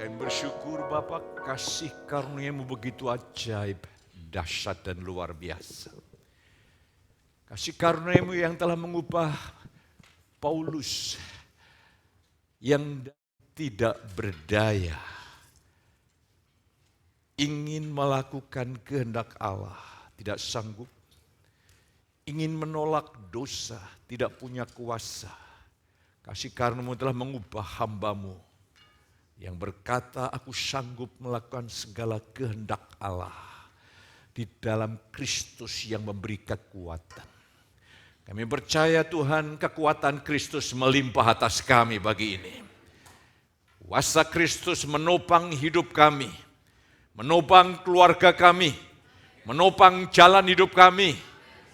Kami bersyukur Bapa, kasih karunia-Mu begitu ajaib, dahsyat dan luar biasa. Kasih karunia-Mu yang telah mengubah Paulus yang tidak berdaya, ingin melakukan kehendak Allah, tidak sanggup, ingin menolak dosa, tidak punya kuasa. Kasih karunia-Mu telah mengubah hamba-Mu yang berkata, aku sanggup melakukan segala kehendak Allah di dalam Kristus yang memberi kekuatan. Kami percaya Tuhan, kekuatan Kristus melimpah atas kami bagi ini. Kuasa Kristus menopang hidup kami, menopang keluarga kami, menopang jalan hidup kami,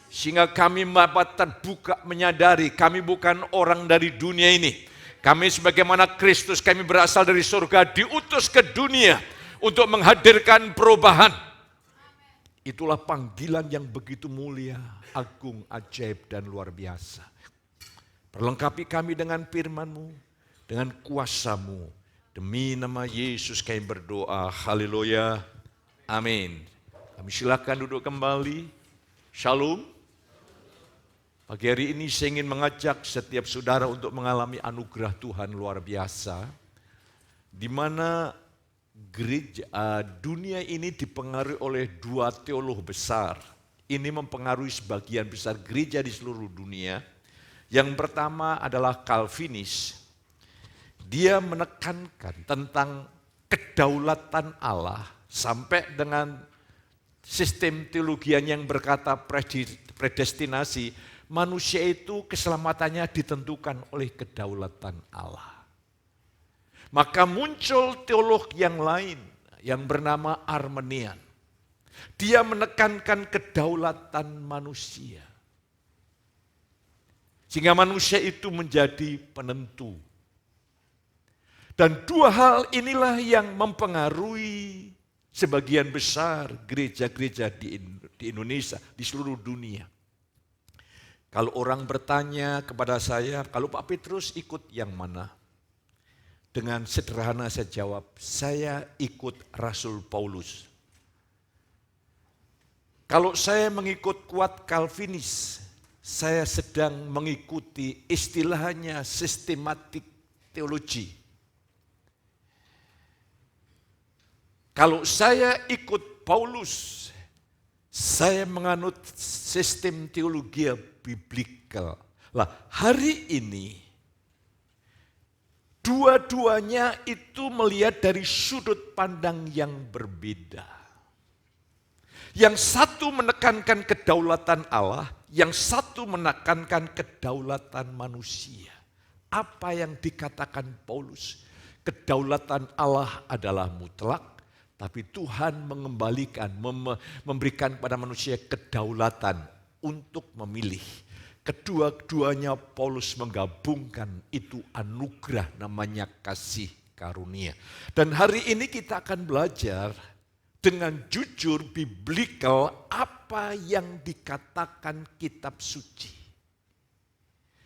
sehingga kami dapat terbuka menyadari kami bukan orang dari dunia ini. Kami sebagaimana Kristus, kami berasal dari surga, diutus ke dunia untuk menghadirkan perubahan. Itulah panggilan yang begitu mulia, agung, ajaib, dan luar biasa. Perlengkapi kami dengan firman-Mu, dengan kuasa-Mu. Demi nama Yesus kami berdoa, haleluya, amin. Kami silakan duduk kembali, shalom. Pagi hari ini saya ingin mengajak setiap saudara untuk mengalami anugerah Tuhan luar biasa, di mana dunia ini dipengaruhi oleh dua teolog besar. Ini mempengaruhi sebagian besar gereja di seluruh dunia. Yang pertama adalah Calvinis. Dia menekankan tentang kedaulatan Allah sampai dengan sistem teologian yang berkata predestinasi. Manusia itu keselamatannya ditentukan oleh kedaulatan Allah. Maka muncul teolog yang lain yang bernama Arminian. Dia menekankan kedaulatan manusia. Sehingga manusia itu menjadi penentu. Dan dua hal inilah yang mempengaruhi sebagian besar gereja-gereja di Indonesia, di seluruh dunia. Kalau orang bertanya kepada saya, kalau Pak Petrus ikut yang mana? Dengan sederhana saya jawab, saya ikut Rasul Paulus. Kalau saya mengikut kuat Calvinis, saya sedang mengikuti istilahnya sistematik teologi. Kalau saya ikut Paulus, saya menganut sistem teologi biblikal. Lah, hari ini dua-duanya itu melihat dari sudut pandang yang berbeda. Yang satu menekankan kedaulatan Allah, yang satu menekankan kedaulatan manusia. Apa yang dikatakan Paulus? Kedaulatan Allah adalah mutlak, tapi Tuhan mengembalikan, memberikan pada manusia kedaulatan untuk memilih. Kedua-duanya Paulus menggabungkan, itu anugerah, namanya kasih karunia. Dan hari ini kita akan belajar dengan jujur biblikal apa yang dikatakan kitab suci.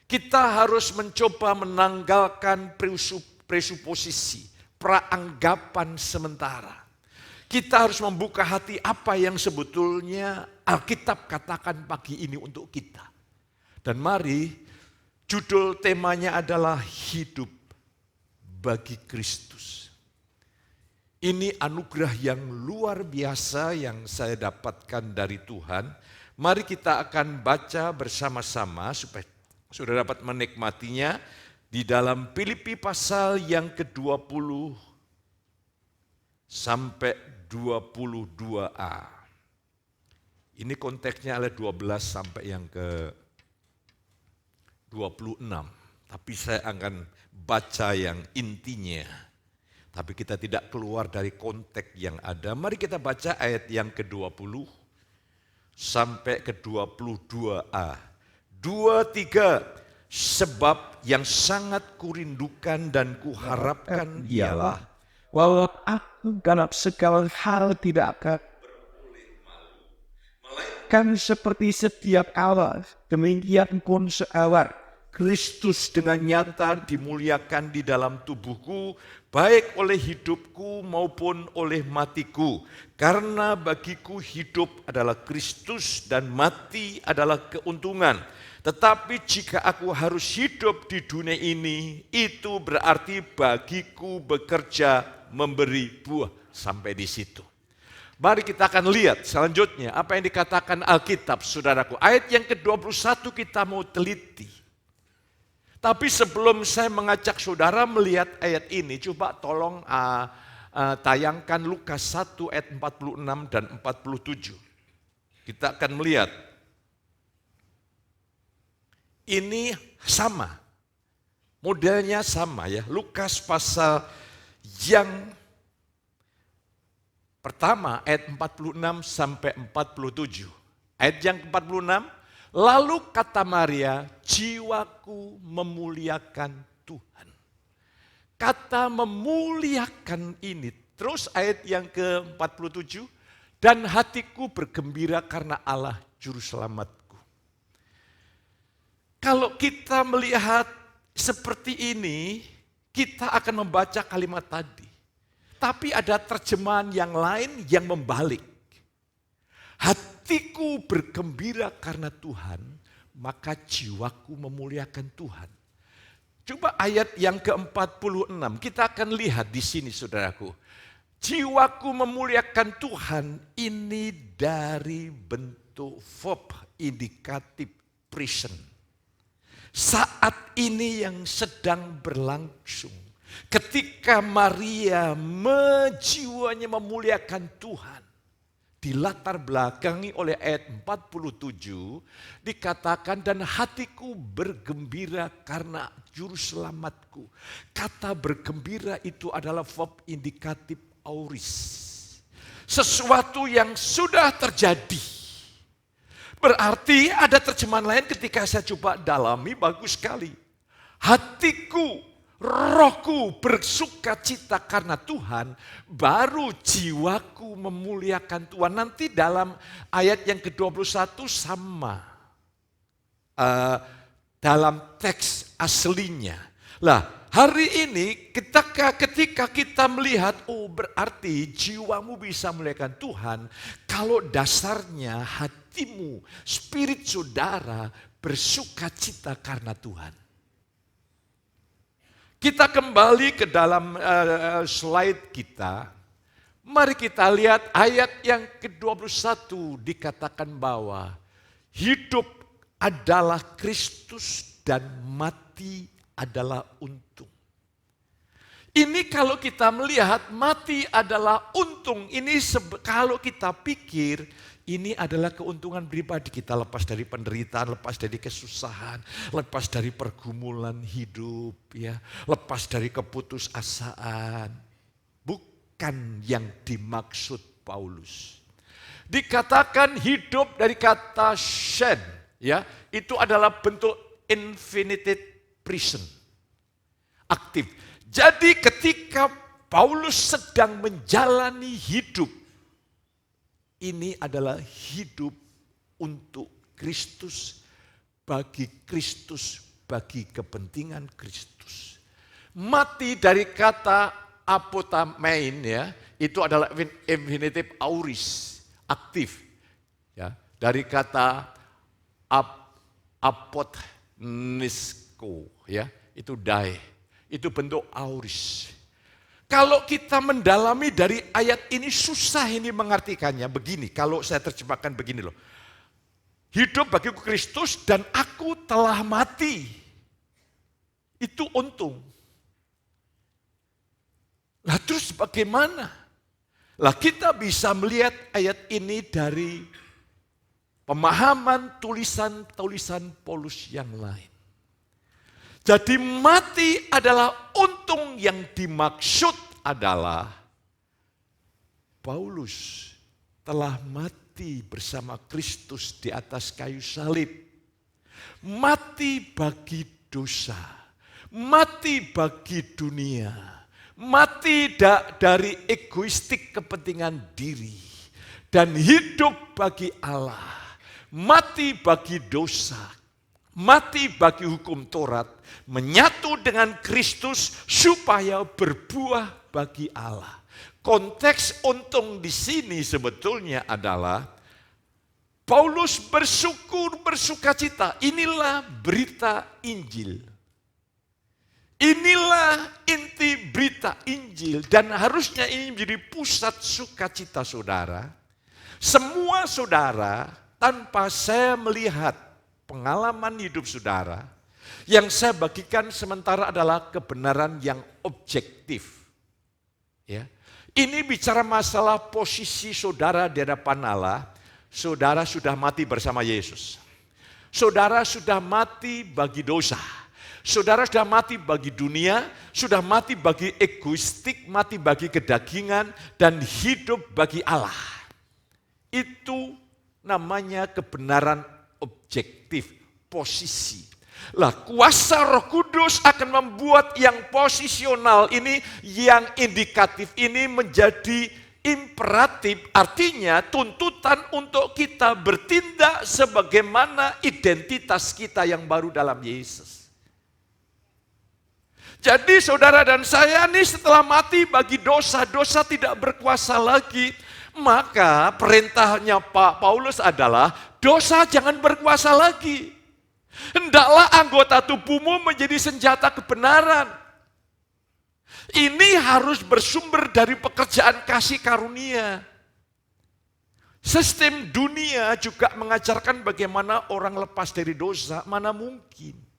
Kita harus mencoba menanggalkan presuposisi, praanggapan sementara. Kita harus membuka hati apa yang sebetulnya Alkitab katakan pagi ini untuk kita. Dan mari, judul temanya adalah hidup bagi Kristus. Ini anugerah yang luar biasa yang saya dapatkan dari Tuhan. Mari kita akan baca bersama-sama supaya sudah dapat menikmatinya di dalam Filipi pasal yang ke-20 sampai 22a. Ini konteksnya adalah 12 sampai yang ke-26. Tapi saya akan baca yang intinya. Tapi kita tidak keluar dari konteks yang ada. Mari kita baca ayat yang ke-20 sampai ke-22a. 2, 3. Sebab yang sangat kurindukan dan kuharapkan ialah walau aku dalam segala hal tidak akan melainkan seperti setiap awal, demikian pun seawal Kristus dengan nyata dimuliakan di dalam tubuhku, baik oleh hidupku maupun oleh matiku. Karena bagiku hidup adalah Kristus dan mati adalah keuntungan. Tetapi jika aku harus hidup di dunia ini, itu berarti bagiku bekerja memberi buah. Sampai di situ. Mari kita akan lihat selanjutnya apa yang dikatakan Alkitab, saudaraku. Ayat yang ke-21 kita mau teliti. Tapi sebelum saya mengajak saudara melihat ayat ini, coba tolong tayangkan Lukas 1 ayat 46 dan 47. Kita akan melihat. Ini sama. Modelnya sama ya. Lukas pasal yang pertama ayat 46 sampai 47. Ayat yang ke-46, lalu kata Maria, jiwaku memuliakan Tuhan. Kata memuliakan ini, terus ayat yang ke-47, dan hatiku bergembira karena Allah Juru Selamatku. Kalau kita melihat seperti ini, kita akan membaca kalimat tadi. Tapi ada terjemahan yang lain yang membalik. Hatiku bergembira karena Tuhan, maka jiwaku memuliakan Tuhan. Coba ayat yang ke-46, kita akan lihat di sini saudaraku. Jiwaku memuliakan Tuhan, ini dari bentuk verb indikatif present. Saat ini yang sedang berlangsung. Ketika Maria jiwanya memuliakan Tuhan, dilatar belakangi oleh ayat 47, dikatakan dan hatiku bergembira karena Juru Selamatku. Kata bergembira itu adalah verb indikatif auris. Sesuatu yang sudah terjadi. Berarti ada terjemahan lain ketika saya coba dalami, bagus sekali. Hatiku, rohku bersuka cita karena Tuhan, baru jiwaku memuliakan Tuhan. Nanti dalam ayat yang ke-21 sama. Dalam teks aslinya. Lah, hari ini ketika kita melihat, oh berarti jiwamu bisa memuliakan Tuhan, kalau dasarnya hatimu, spirit saudara bersuka cita karena Tuhan. Kita kembali ke dalam slide kita. Mari kita lihat ayat yang ke-21 dikatakan bahwa hidup adalah Kristus dan mati adalah untung. Ini kalau kita melihat mati adalah untung. Ini kalau kita pikir ini adalah keuntungan pribadi. Kita lepas dari penderitaan, lepas dari kesusahan, lepas dari pergumulan hidup, ya, lepas dari keputusasaan. Bukan yang dimaksud Paulus. Dikatakan hidup dari kata shen, ya, itu adalah bentuk infinitive present, aktif. Jadi ketika Paulus sedang menjalani hidup, ini adalah hidup untuk Kristus, bagi Kristus, bagi kepentingan Kristus. Mati dari kata apotamein, ya, itu adalah infinitive auris, aktif. Ya, dari kata apotnisko, ya, itu die, itu bentuk auris. Kalau kita mendalami dari ayat ini susah ini mengartikannya begini. Kalau saya terjemahkan begini loh. Hidup bagiku Kristus dan aku telah mati. Itu untung. Lah terus bagaimana? Lah kita bisa melihat ayat ini dari pemahaman tulisan-tulisan Paulus yang lain. Jadi mati adalah untung, yang dimaksud adalah Paulus telah mati bersama Kristus di atas kayu salib. Mati bagi dosa, mati bagi dunia, mati dari egoistik kepentingan diri, dan hidup bagi Allah, mati bagi dosa, mati bagi hukum Taurat, menyatu dengan Kristus supaya berbuah bagi Allah. Konteks untung di sini sebetulnya adalah Paulus bersyukur, bersukacita. Inilah berita Injil. Inilah inti berita Injil dan harusnya ini menjadi pusat sukacita saudara. Semua saudara tanpa saya melihat pengalaman hidup saudara, yang saya bagikan sementara adalah kebenaran yang objektif. Ya. Ini bicara masalah posisi saudara di hadapan Allah. Saudara sudah mati bersama Yesus. Saudara sudah mati bagi dosa. Saudara sudah mati bagi dunia, sudah mati bagi egoistik, mati bagi kedagingan, dan hidup bagi Allah. Itu namanya kebenaran objektif, posisi. Lah, kuasa Roh Kudus akan membuat yang posisional ini, yang indikatif ini menjadi imperatif, artinya tuntutan untuk kita bertindak sebagaimana identitas kita yang baru dalam Yesus. Jadi saudara dan saya nih setelah mati bagi dosa, dosa tidak berkuasa lagi. Maka perintahnya Pak Paulus adalah dosa jangan berkuasa lagi. Hendaklah anggota tubuhmu menjadi senjata kebenaran. Ini harus bersumber dari pekerjaan kasih karunia. Sistem dunia juga mengajarkan bagaimana orang lepas dari dosa, mana mungkin.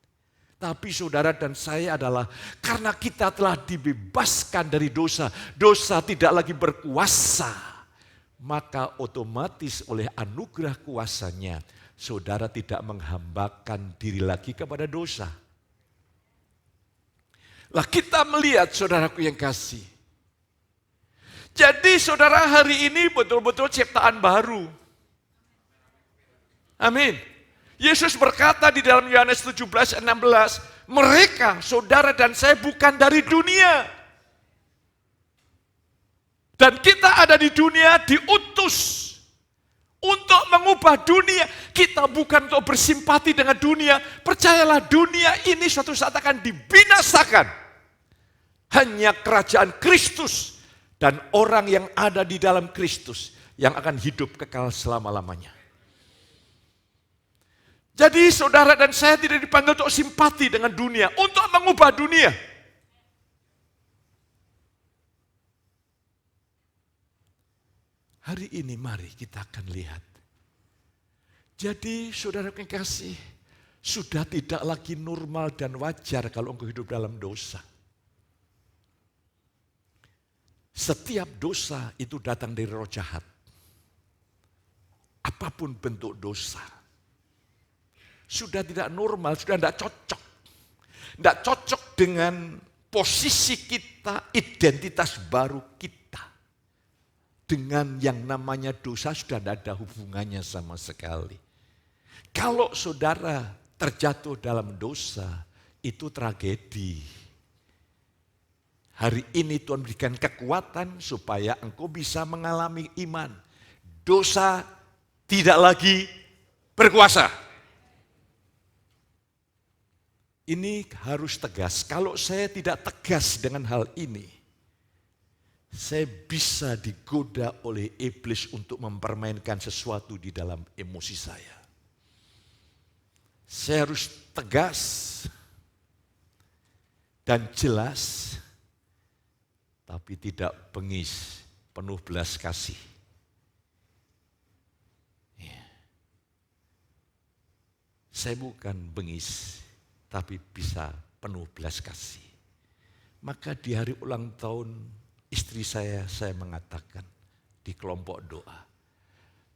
Tapi saudara dan saya adalah karena kita telah dibebaskan dari dosa, dosa tidak lagi berkuasa, maka otomatis oleh anugerah kuasanya, saudara tidak menghambakan diri lagi kepada dosa. Lah kita melihat saudaraku yang kasih. Jadi saudara hari ini betul-betul ciptaan baru. Amin. Yesus berkata di dalam Yohanes 17:16, mereka, saudara dan saya bukan dari dunia. Dan kita ada di dunia diutus untuk mengubah dunia. Kita bukan untuk bersimpati dengan dunia. Percayalah dunia ini suatu saat akan dibinasakan. Hanya kerajaan Kristus dan orang yang ada di dalam Kristus yang akan hidup kekal selama-lamanya. Jadi saudara dan saya tidak dipanggil untuk simpati dengan dunia, untuk mengubah dunia. Hari ini mari kita akan lihat. Jadi saudara yang kasih, sudah tidak lagi normal dan wajar kalau engkau hidup dalam dosa. Setiap dosa itu datang dari roh jahat. Apapun bentuk dosa. Sudah tidak normal, sudah tidak cocok. Tidak cocok dengan posisi kita, identitas baru kita. Dengan yang namanya dosa sudah tidak ada hubungannya sama sekali. Kalau saudara terjatuh dalam dosa, itu tragedi. Hari ini Tuhan berikan kekuatan supaya engkau bisa mengalami iman. Dosa tidak lagi berkuasa. Ini harus tegas. Kalau saya tidak tegas dengan hal ini, saya bisa digoda oleh iblis untuk mempermainkan sesuatu di dalam emosi saya. Saya harus tegas dan jelas, tapi tidak bengis, penuh belas kasih. Saya bukan bengis, tapi bisa penuh belas kasih. Maka di hari ulang tahun istri saya mengatakan di kelompok doa,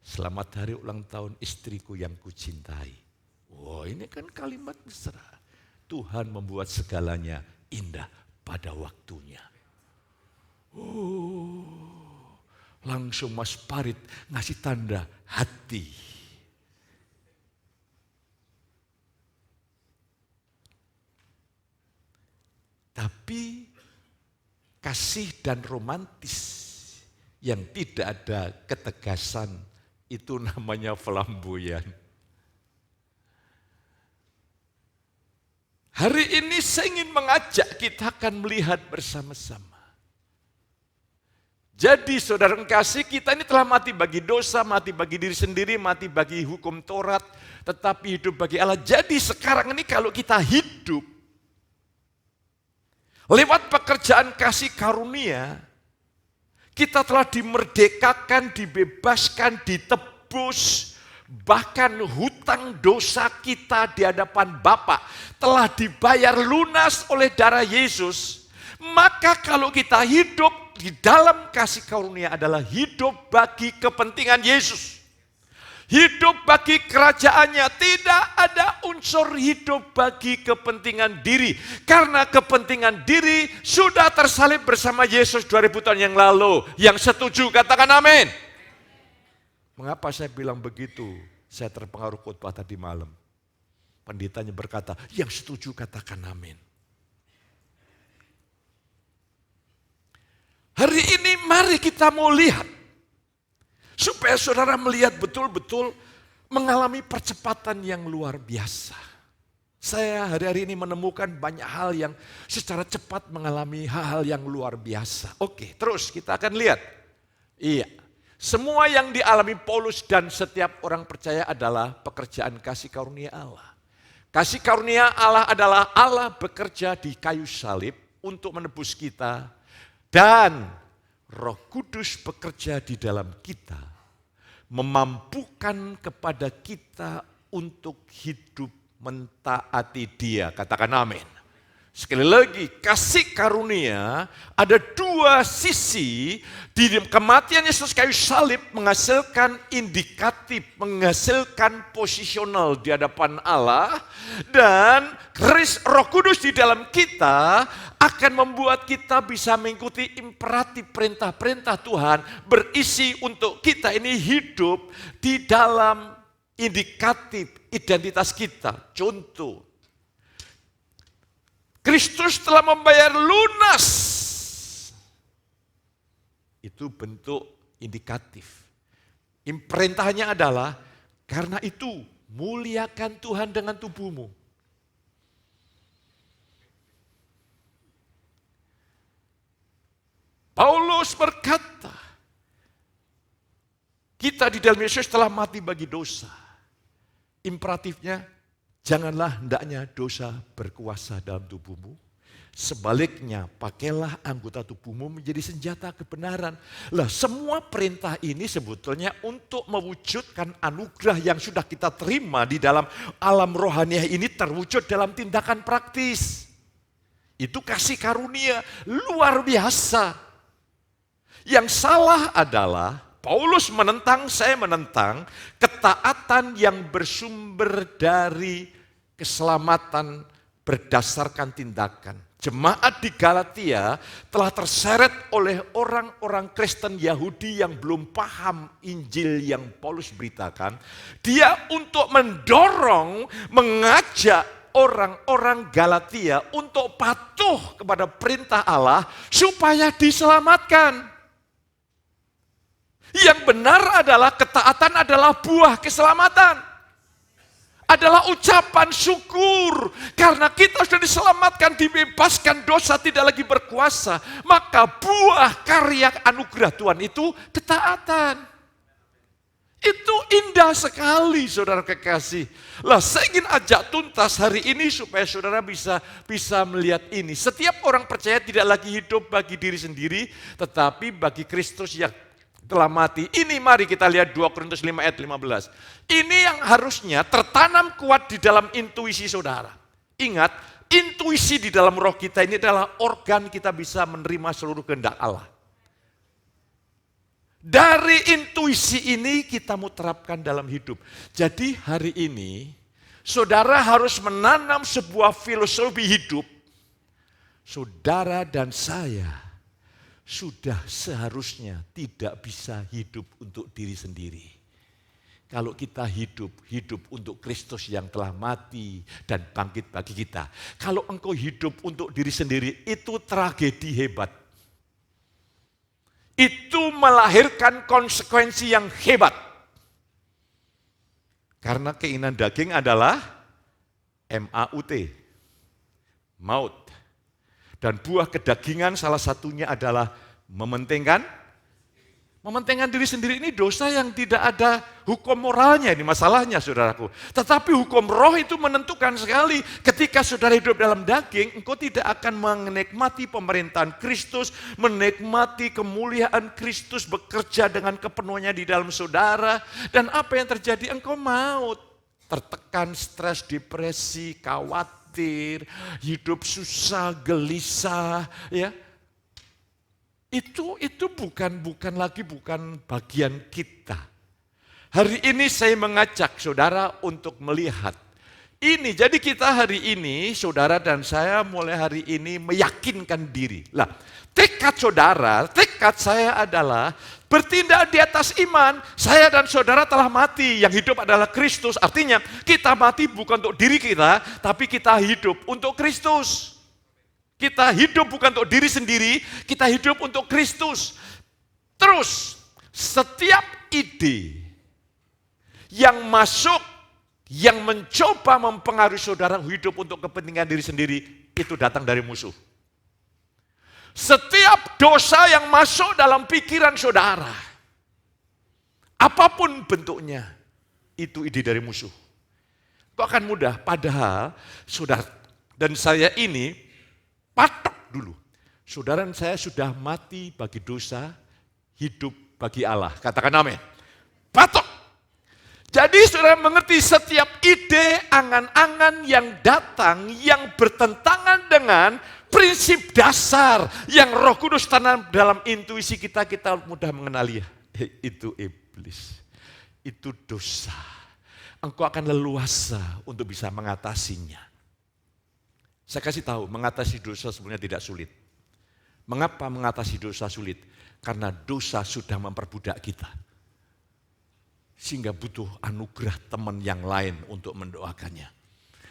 selamat hari ulang tahun istriku yang kucintai. Wah, ini kan kalimat mesra. Tuhan membuat segalanya indah pada waktunya. Langsung Mas Parit ngasih tanda hati. Tapi kasih dan romantis yang tidak ada ketegasan itu namanya flamboyan. Hari ini saya ingin mengajak kita akan melihat bersama-sama. Jadi saudara kasih, kita ini telah mati bagi dosa, mati bagi diri sendiri, mati bagi hukum Taurat, tetapi hidup bagi Allah. Jadi sekarang ini kalau kita hidup lewat pekerjaan kasih karunia, kita telah dimerdekakan, dibebaskan, ditebus, bahkan hutang dosa kita di hadapan Bapa telah dibayar lunas oleh darah Yesus. Maka kalau kita hidup di dalam kasih karunia adalah hidup bagi kepentingan Yesus. Hidup bagi kerajaannya, tidak ada unsur hidup bagi kepentingan diri. Karena kepentingan diri sudah tersalib bersama Yesus 2000 tahun yang lalu. Yang setuju katakan amin. Mengapa saya bilang begitu? Saya terpengaruh khotbah tadi malam. Pendetanya berkata, yang setuju katakan amin. Hari ini mari kita mau lihat. Supaya saudara melihat betul-betul mengalami percepatan yang luar biasa. Saya hari-hari ini menemukan banyak hal yang secara cepat mengalami hal-hal yang luar biasa. Oke, terus kita akan lihat. Iya, semua yang dialami Paulus dan setiap orang percaya adalah pekerjaan kasih karunia Allah. Kasih karunia Allah adalah Allah bekerja di kayu salib untuk menebus kita. Dan Roh Kudus bekerja di dalam kita, memampukan kepada kita untuk hidup mentaati Dia. Katakan amin. Sekali lagi, kasih karunia ada dua sisi. Di kematian Yesus kayu salib menghasilkan indikatif, menghasilkan posisional di hadapan Allah. Dan Roh Kudus di dalam kita akan membuat kita bisa mengikuti imperatif perintah-perintah Tuhan. Berisi untuk kita ini hidup di dalam indikatif identitas kita. Contoh, Kristus telah membayar lunas. Itu bentuk indikatif. Perintahnya adalah, karena itu muliakan Tuhan dengan tubuhmu. Paulus berkata, kita di dalam Yesus telah mati bagi dosa. Imperatifnya, janganlah hendaknya dosa berkuasa dalam tubuhmu. Sebaliknya, pakailah anggota tubuhmu menjadi senjata kebenaran. Lah, semua perintah ini sebetulnya untuk mewujudkan anugerah yang sudah kita terima di dalam alam rohaniah ini terwujud dalam tindakan praktis. Itu kasih karunia luar biasa. Yang salah adalah Paulus menentang, saya menentang ketaatan yang bersumber dari keselamatan berdasarkan tindakan. Jemaat di Galatia telah terseret oleh orang-orang Kristen Yahudi yang belum paham Injil yang Paulus beritakan. Dia untuk mendorong, mengajak orang-orang Galatia untuk patuh kepada perintah Allah supaya diselamatkan. Yang benar adalah ketaatan adalah buah keselamatan. Adalah ucapan syukur. Karena kita sudah diselamatkan, dibebaskan, dosa tidak lagi berkuasa. Maka buah karya anugerah Tuhan itu ketaatan. Itu indah sekali saudara kekasih. Lah saya ingin ajak tuntas hari ini supaya saudara bisa melihat ini. Setiap orang percaya tidak lagi hidup bagi diri sendiri, tetapi bagi Kristus yang telah mati. Ini mari kita lihat 2 Korintus 5 ayat 15. Ini yang harusnya tertanam kuat di dalam intuisi saudara. Ingat, intuisi di dalam roh kita ini adalah organ kita bisa menerima seluruh kehendak Allah. Dari intuisi ini kita mau terapkan dalam hidup. Jadi hari ini saudara harus menanam sebuah filosofi hidup. Saudara dan saya sudah seharusnya tidak bisa hidup untuk diri sendiri. Kalau kita hidup untuk Kristus yang telah mati dan bangkit bagi kita. Kalau engkau hidup untuk diri sendiri, itu tragedi hebat. Itu melahirkan konsekuensi yang hebat. Karena keinginan daging adalah MAUT. maut. Dan buah kedagingan salah satunya adalah mementingkan diri sendiri. Ini dosa yang tidak ada hukum moralnya, ini masalahnya saudaraku. Tetapi hukum roh itu menentukan sekali. Ketika saudara hidup dalam daging, engkau tidak akan menikmati pemerintahan Kristus, menikmati kemuliaan Kristus bekerja dengan kepenuhannya di dalam saudara. Dan apa yang terjadi? Engkau maut, tertekan, stres, depresi, khawatir, hidup susah, gelisah, ya. Itu bukan bagian kita. Hari ini saya mengajak saudara untuk melihat ini. Jadi kita hari ini, saudara dan saya mulai hari ini meyakinkan diri. Lah, tekad saya adalah bertindak di atas iman. Saya dan saudara telah mati, yang hidup adalah Kristus. Artinya kita mati bukan untuk diri kita, tapi kita hidup untuk Kristus. Kita hidup bukan untuk diri sendiri, kita hidup untuk Kristus. Terus, setiap ide yang masuk, yang mencoba mempengaruhi saudara hidup untuk kepentingan diri sendiri, itu datang dari musuh. Setiap dosa yang masuk dalam pikiran saudara, apapun bentuknya, itu ide dari musuh. Itu akan mudah, padahal saudara dan saya ini patok dulu. Saudara dan saya sudah mati bagi dosa, hidup bagi Allah. Katakan amin. Patok. Jadi saudara mengerti setiap ide, angan-angan yang datang, yang bertentangan dengan prinsip dasar yang Roh Kudus tanam dalam intuisi kita, kita mudah mengenali. Itu iblis. Itu dosa. Engkau akan leluasa untuk bisa mengatasinya. Saya kasih tahu, mengatasi dosa sebenarnya tidak sulit. Mengapa mengatasi dosa sulit? Karena dosa sudah memperbudak kita. Sehingga butuh anugerah teman yang lain untuk mendoakannya.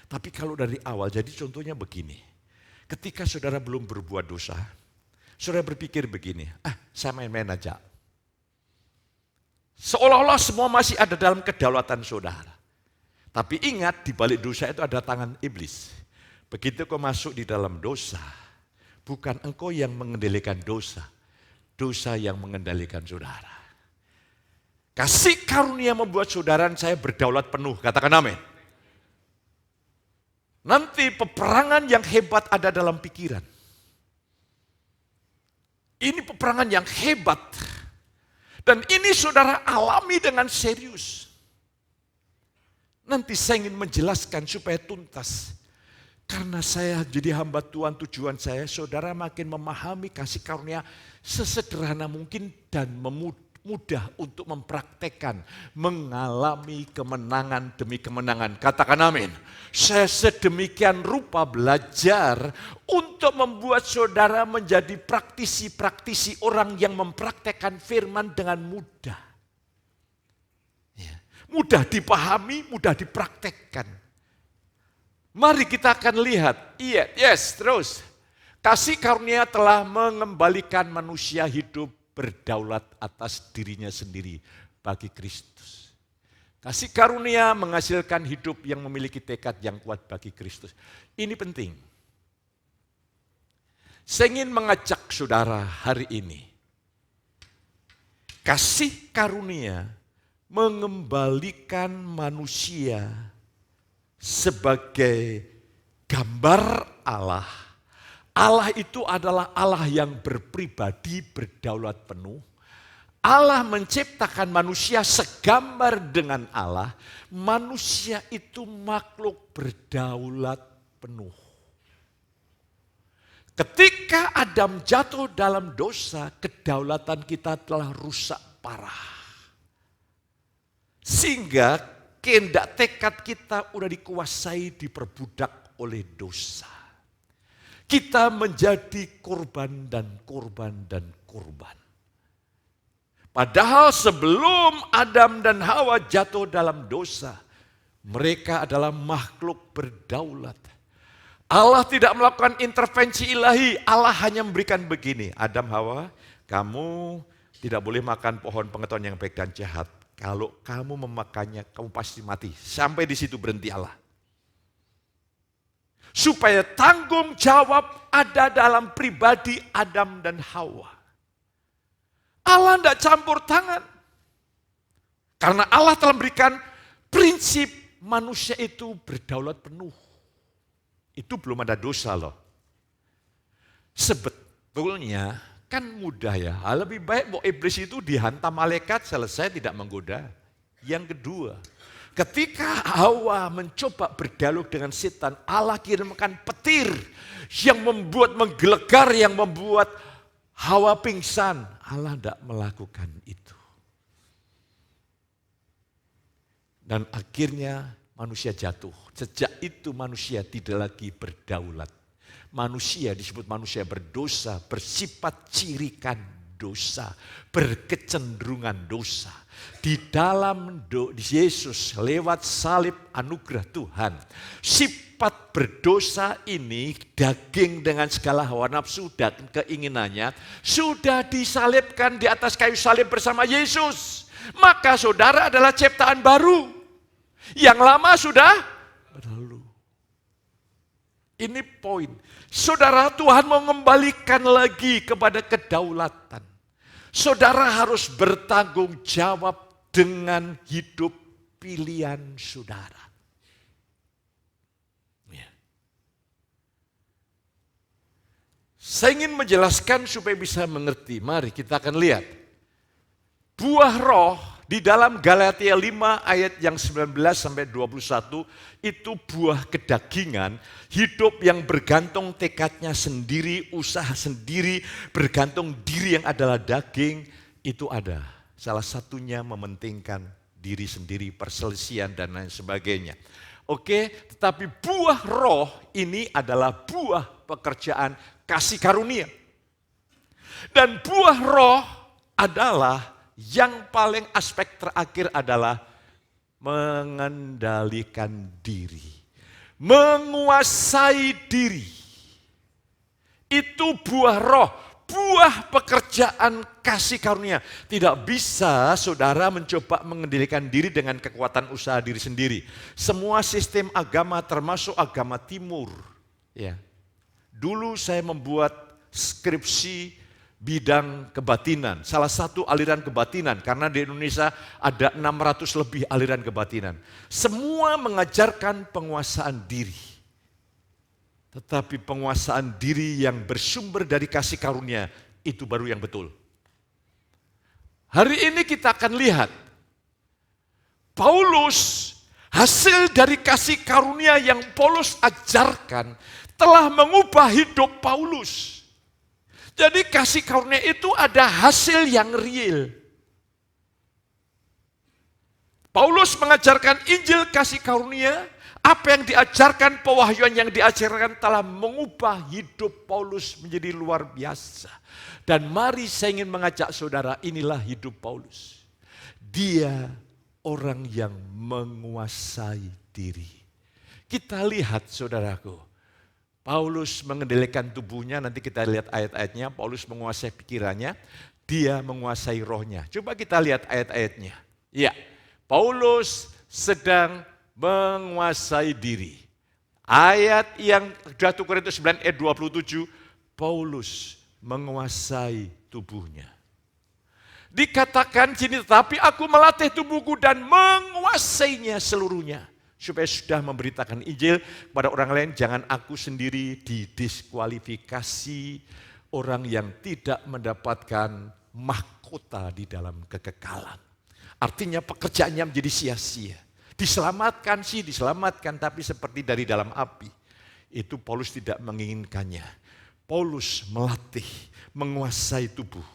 Tapi kalau dari awal, jadi contohnya begini. Ketika saudara belum berbuat dosa, saudara berpikir begini, saya main-main aja. Seolah-olah semua masih ada dalam kedaulatan saudara. Tapi ingat, di balik dosa itu ada tangan iblis. Begitu kau masuk di dalam dosa, bukan engkau yang mengendalikan dosa, dosa yang mengendalikan saudara. Kasih karunia membuat saudara saya berdaulat penuh, katakan amin. Nanti peperangan yang hebat ada dalam pikiran. Ini peperangan yang hebat. Dan ini saudara alami dengan serius. Nanti saya ingin menjelaskan supaya tuntas. Karena saya jadi hamba Tuhan, tujuan saya, saudara makin memahami kasih karunia sesederhana mungkin dan mudah untuk mempraktekkan, mengalami kemenangan demi kemenangan. Katakan amin. Saya sedemikian rupa belajar untuk membuat saudara menjadi praktisi-praktisi orang yang mempraktekkan firman dengan mudah. Mudah dipahami, mudah dipraktekkan. Mari kita akan lihat, terus. Kasih karunia telah mengembalikan manusia hidup berdaulat atas dirinya sendiri bagi Kristus. Kasih karunia menghasilkan hidup yang memiliki tekad yang kuat bagi Kristus. Ini penting. Saya ingin mengajak saudara hari ini. Kasih karunia mengembalikan manusia sebagai gambar Allah. Allah itu adalah Allah yang berpribadi, berdaulat penuh. Allah menciptakan manusia segambar dengan Allah. Manusia itu makhluk berdaulat penuh. Ketika Adam jatuh dalam dosa, kedaulatan kita telah rusak parah. Sehingga kehendak tekad kita udah dikuasai, diperbudak oleh dosa. Kita menjadi korban dan korban dan korban. Padahal sebelum Adam dan Hawa jatuh dalam dosa, mereka adalah makhluk berdaulat. Allah tidak melakukan intervensi ilahi, Allah hanya memberikan begini, Adam, Hawa, kamu tidak boleh makan pohon pengetahuan yang baik dan jahat. Kalau kamu memakannya, kamu pasti mati. Sampai di situ berhenti Allah. supaya tanggung jawab ada dalam pribadi Adam dan Hawa. Allah tidak campur tangan. Karena Allah telah memberikan prinsip manusia itu berdaulat penuh. Itu belum ada dosa loh. Sebetulnya kan mudah ya. Lebih baik mau iblis itu dihantam malaikat selesai tidak menggoda. Yang kedua, ketika Hawa mencoba berdialog dengan setan, Allah kirimkan petir yang membuat menggelegar, yang membuat Hawa pingsan. Allah tidak melakukan itu. Dan akhirnya manusia jatuh. Sejak itu manusia tidak lagi berdaulat. Manusia disebut manusia berdosa, bersifat cirikan dosa, berkecenderungan dosa. Di dalam Yesus lewat salib anugerah Tuhan, sifat berdosa ini, daging dengan segala hawa nafsu dan keinginannya sudah disalibkan di atas kayu salib bersama Yesus. Maka saudara adalah ciptaan baru. Yang lama sudah berlalu. Ini poin. Saudara, Tuhan mau mengembalikan lagi kepada kedaulatan. Saudara harus bertanggung jawab dengan hidup pilihan saudara. Ya. Saya ingin menjelaskan supaya bisa mengerti. Mari kita akan lihat. Buah roh di dalam Galatia 5 ayat yang 19 sampai 21 itu buah kedagingan, hidup yang bergantung tekadnya sendiri, usaha sendiri, bergantung diri yang adalah daging, itu ada. Salah satunya mementingkan diri sendiri, perselisihan dan lain sebagainya. Oke, tetapi buah roh ini adalah buah pekerjaan kasih karunia. Dan buah roh adalah yang paling aspek terakhir adalah mengendalikan diri, menguasai diri. Itu buah roh, buah pekerjaan kasih karunia. Tidak bisa saudara mencoba mengendalikan diri dengan kekuatan usaha diri sendiri. Semua sistem agama termasuk agama timur. Ya. Dulu saya membuat skripsi bidang kebatinan, salah satu aliran kebatinan, karena di Indonesia ada 600 lebih aliran kebatinan. Semua mengajarkan penguasaan diri. Tetapi penguasaan diri yang bersumber dari kasih karunia, itu baru yang betul. Hari ini kita akan lihat, Paulus, hasil dari kasih karunia yang Paulus ajarkan, telah mengubah hidup Paulus. Jadi kasih karunia itu ada hasil yang real. Paulus mengajarkan Injil kasih karunia, apa yang diajarkan, pewahyuan yang diajarkan telah mengubah hidup Paulus menjadi luar biasa. Dan mari saya ingin mengajak saudara, inilah hidup Paulus. Dia orang yang menguasai diri. Kita lihat saudaraku, Paulus mengendalikan tubuhnya, nanti kita lihat ayat-ayatnya. Paulus menguasai pikirannya, dia menguasai rohnya. Coba kita lihat ayat-ayatnya. Ya, Paulus sedang menguasai diri. Ayat yang 1 Korintus 9 ayat 27, Paulus menguasai tubuhnya. Dikatakan sini, tetapi aku melatih tubuhku dan menguasainya seluruhnya. Supaya sudah memberitakan Injil kepada orang lain, jangan aku sendiri didiskualifikasi orang yang tidak mendapatkan mahkota di dalam kekekalan. Artinya pekerjaannya menjadi sia-sia. Diselamatkan sih, diselamatkan, tapi seperti dari dalam api. Itu Paulus tidak menginginkannya. Paulus melatih, menguasai tubuh.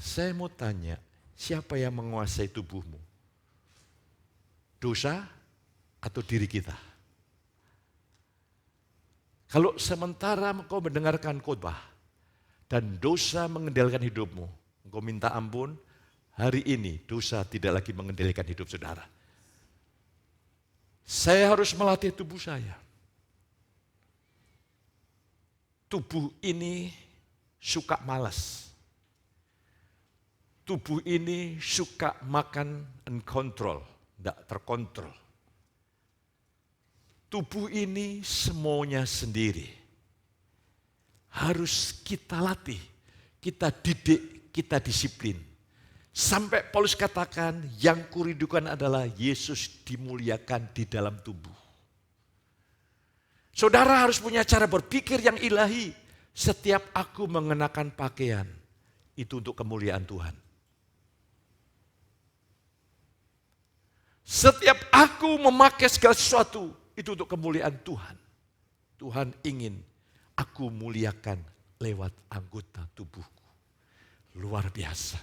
Saya mau tanya, siapa yang menguasai tubuhmu? Dosa atau diri kita? Kalau sementara engkau mendengarkan khotbah dan dosa mengendalikan hidupmu, engkau minta ampun, hari ini dosa tidak lagi mengendalikan hidup saudara. Saya harus melatih tubuh saya. Tubuh ini suka malas. Tubuh ini suka makan uncontrol. Tidak terkontrol. tubuh ini semuanya sendiri. Harus kita latih, kita didik, kita disiplin. Sampai Paulus katakan yang kurindukan adalah Yesus dimuliakan di dalam tubuh. Saudara harus punya cara berpikir yang ilahi. Setiap aku mengenakan pakaian, itu untuk kemuliaan Tuhan. Setiap aku memakai segala sesuatu, itu untuk kemuliaan Tuhan. Tuhan ingin aku muliakan lewat anggota tubuhku. Luar biasa.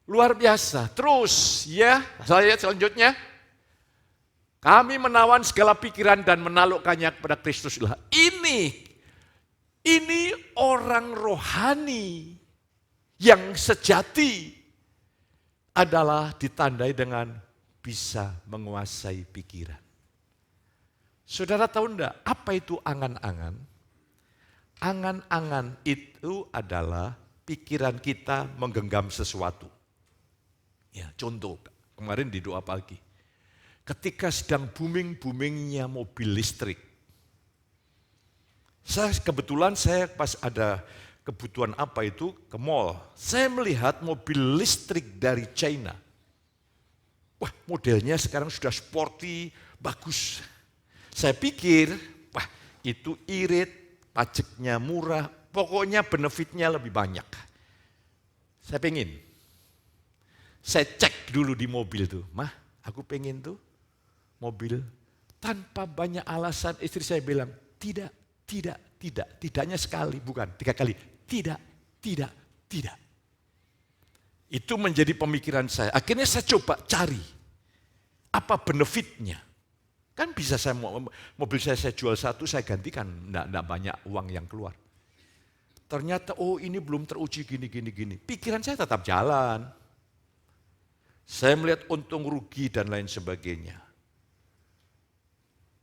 Luar biasa. Terus ya, saya selanjutnya. Kami menawan segala pikiran dan menaklukkannya kepada Kristus. Ini orang rohani yang sejati adalah ditandai dengan bisa menguasai pikiran. Saudara tahu enggak apa itu angan-angan? Angan-angan itu adalah pikiran kita menggenggam sesuatu. Ya, contoh kemarin di doa pagi. Ketika sedang booming-boomingnya mobil listrik. Kebetulan saya pas ada kebutuhan apa itu ke mall. Saya melihat mobil listrik dari China. Wah, modelnya sekarang sudah sporty, bagus. Saya pikir, wah itu irit, pajaknya murah, pokoknya benefitnya lebih banyak. Saya pengen. Saya cek dulu di mobil tuh, Mah, aku pengen tuh mobil. Tanpa banyak alasan istri saya bilang, tidak. Tidaknya sekali, bukan 3 kali. Tidak. Itu menjadi pemikiran saya. Akhirnya saya coba cari apa benefitnya. Kan bisa mobil saya jual satu, saya gantikan, enggak banyak uang yang keluar. Ternyata ini belum teruji gini. Pikiran saya tetap jalan. Saya melihat untung rugi dan lain sebagainya.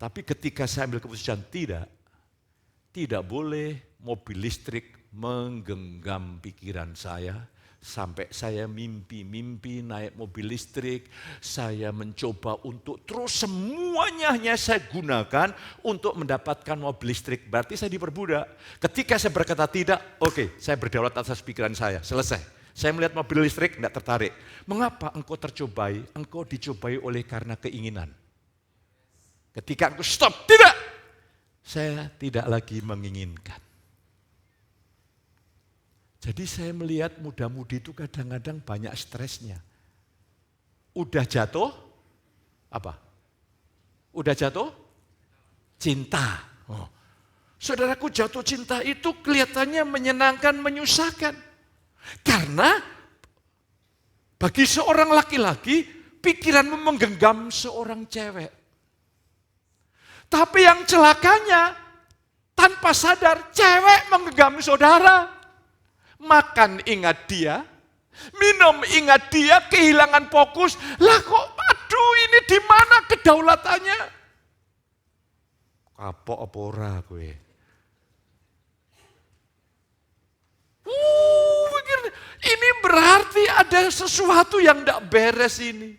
Tapi ketika saya ambil keputusan tidak boleh mobil listrik menggenggam pikiran saya. Sampai saya mimpi naik mobil listrik, saya mencoba untuk terus semuanya hanya saya gunakan untuk mendapatkan mobil listrik. Berarti saya diperbudak. Ketika saya berkata tidak, oke, saya berdaulat atas pikiran saya, selesai. Saya melihat mobil listrik, tidak tertarik. Mengapa engkau tercobai? Engkau dicobai oleh karena keinginan. Ketika engkau stop, tidak. Saya tidak lagi menginginkan. Jadi saya melihat muda-mudi itu kadang-kadang banyak stresnya. Udah jatuh, apa? Udah jatuh? Cinta. Saudaraku, jatuh cinta itu kelihatannya menyenangkan, menyusahkan. Karena bagi seorang laki-laki, pikiranmu menggenggam seorang cewek. Tapi yang celakanya, tanpa sadar, cewek menggenggam saudara. Makan ingat dia, minum ingat dia, kehilangan fokus. Lah kok, aduh ini di mana kedaulatannya? Kapok apa ora kowe? Ini berarti ada sesuatu yang tidak beres ini.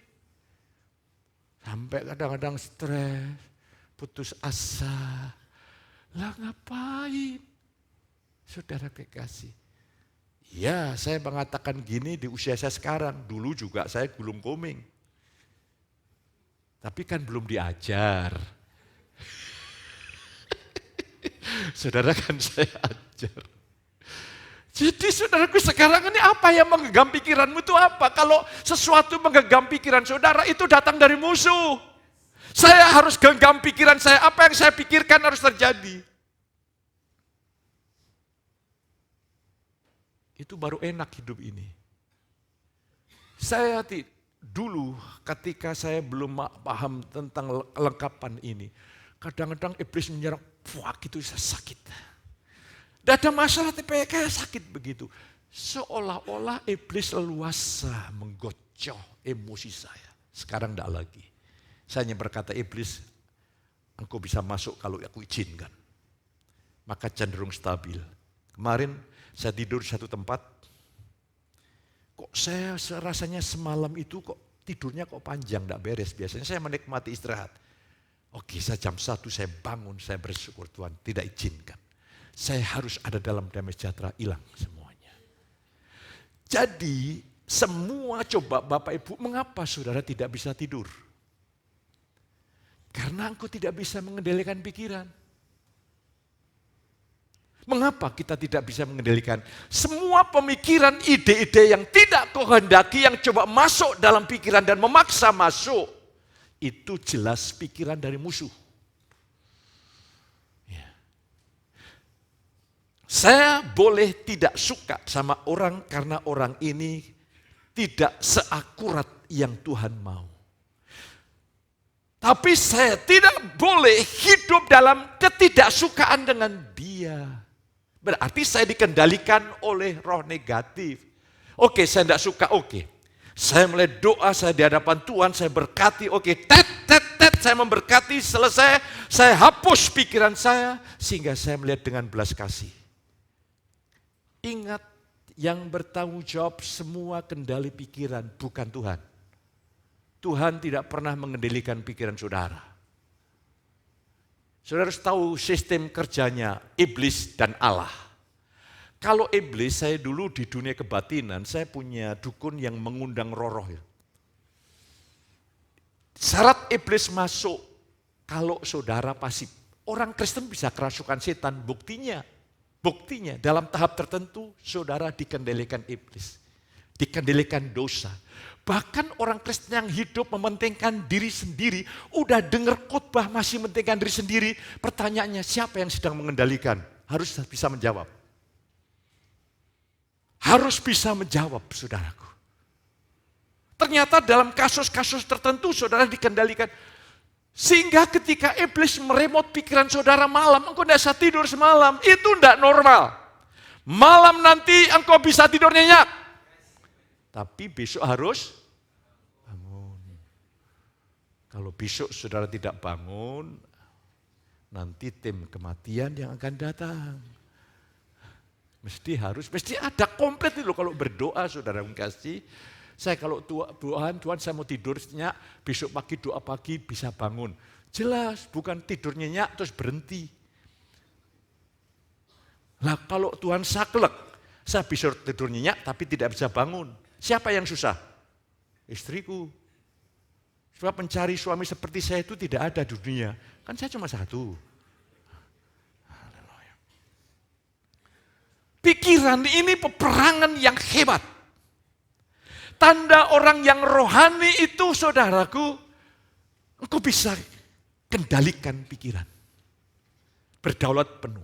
Sampai kadang-kadang stres, putus asa. Lah ngapain? Saudara kekasih. Ya, saya mengatakan gini di usia saya sekarang. Dulu juga saya gulung komeng. Tapi kan belum diajar. Saudara kan saya ajar. Jadi saudaraku sekarang ini apa yang menggenggam pikiranmu itu apa? Kalau sesuatu menggenggam pikiran saudara itu datang dari musuh. Saya harus genggam pikiran saya, apa yang saya pikirkan harus terjadi. Itu baru enak hidup ini. Saya dulu ketika saya belum paham tentang kelengkapan ini, kadang-kadang iblis menyerang, wah gitu saya sakit. Tidak ada masalah tapi kayak sakit begitu. Seolah-olah iblis leluasa menggocok emosi saya. Sekarang tidak lagi. Saya hanya berkata, iblis, engkau bisa masuk kalau aku izinkan. Maka cenderung stabil. Kemarin saya tidur di satu tempat, kok saya rasanya semalam itu kok tidurnya kok panjang, tidak beres. Biasanya saya menikmati istirahat. Oke, saya jam 1 saya bangun, saya bersyukur Tuhan tidak izinkan. Saya harus ada dalam damai sejahtera, hilang semuanya. Jadi semua coba Bapak Ibu, mengapa saudara tidak bisa tidur? Karena engkau tidak bisa mengendalikan pikiran. Mengapa kita tidak bisa mengendalikan semua pemikiran, ide-ide yang tidak kau hendaki, yang coba masuk dalam pikiran dan memaksa masuk, itu jelas pikiran dari musuh. Ya. Saya boleh tidak suka sama orang karena orang ini tidak seakurat yang Tuhan mau. Tapi saya tidak boleh hidup dalam ketidaksukaan dengan dia. Berarti saya dikendalikan oleh roh negatif. Oke, saya tidak suka, oke. Saya mulai doa, saya di hadapan Tuhan, saya berkati, oke. Saya memberkati, selesai. Saya hapus pikiran saya, sehingga saya melihat dengan belas kasih. Ingat, yang bertanggung jawab semua kendali pikiran, bukan Tuhan. Tuhan tidak pernah mengendalikan pikiran saudara. Saudara harus tahu sistem kerjanya iblis dan Allah. Kalau iblis, saya dulu di dunia kebatinan, saya punya dukun yang mengundang roh-roh. Syarat iblis masuk, kalau saudara pasif. Orang Kristen bisa kerasukan setan, buktinya dalam tahap tertentu saudara dikendalikan iblis. Dikendalikan dosa. Bahkan orang Kristen yang hidup mementingkan diri sendiri, udah dengar khotbah masih mementingkan diri sendiri, pertanyaannya siapa yang sedang mengendalikan? Harus bisa menjawab. Harus bisa menjawab, saudaraku. Ternyata dalam kasus-kasus tertentu saudara dikendalikan. Sehingga ketika iblis meremot pikiran saudara malam, engkau tidak bisa tidur semalam, itu tidak normal. Malam nanti engkau bisa tidur nyenyak. Tapi besok harus bangun. Kalau besok saudara tidak bangun, nanti tim kematian yang akan datang. Mesti ada komplit itu kalau berdoa saudara kasih. Saya kalau Tuhan saya mau tidur nyenyak, besok pagi doa pagi bisa bangun. Jelas, bukan tidur nyenyak terus berhenti. Lah kalau Tuhan saklek, saya bisa tidur nyenyak tapi tidak bisa bangun. Siapa yang susah? Istriku. Sebab mencari suami seperti saya itu tidak ada di dunia. Kan saya cuma satu. Pikiran ini peperangan yang hebat. Tanda orang yang rohani itu, saudaraku, engkau bisa kendalikan pikiran. Berdaulat penuh.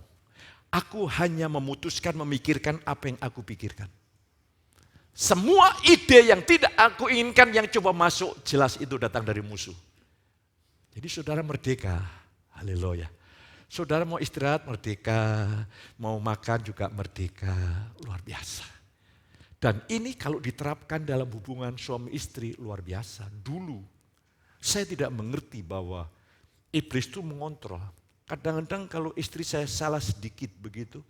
Aku hanya memutuskan memikirkan apa yang aku pikirkan. Semua ide yang tidak aku inginkan yang coba masuk, jelas itu datang dari musuh. Jadi saudara merdeka, haleluya. Saudara mau istirahat merdeka, mau makan juga merdeka, luar biasa. Dan ini kalau diterapkan dalam hubungan suami istri luar biasa. Dulu saya tidak mengerti bahwa iblis itu mengontrol. Kadang-kadang kalau istri saya salah sedikit begitu,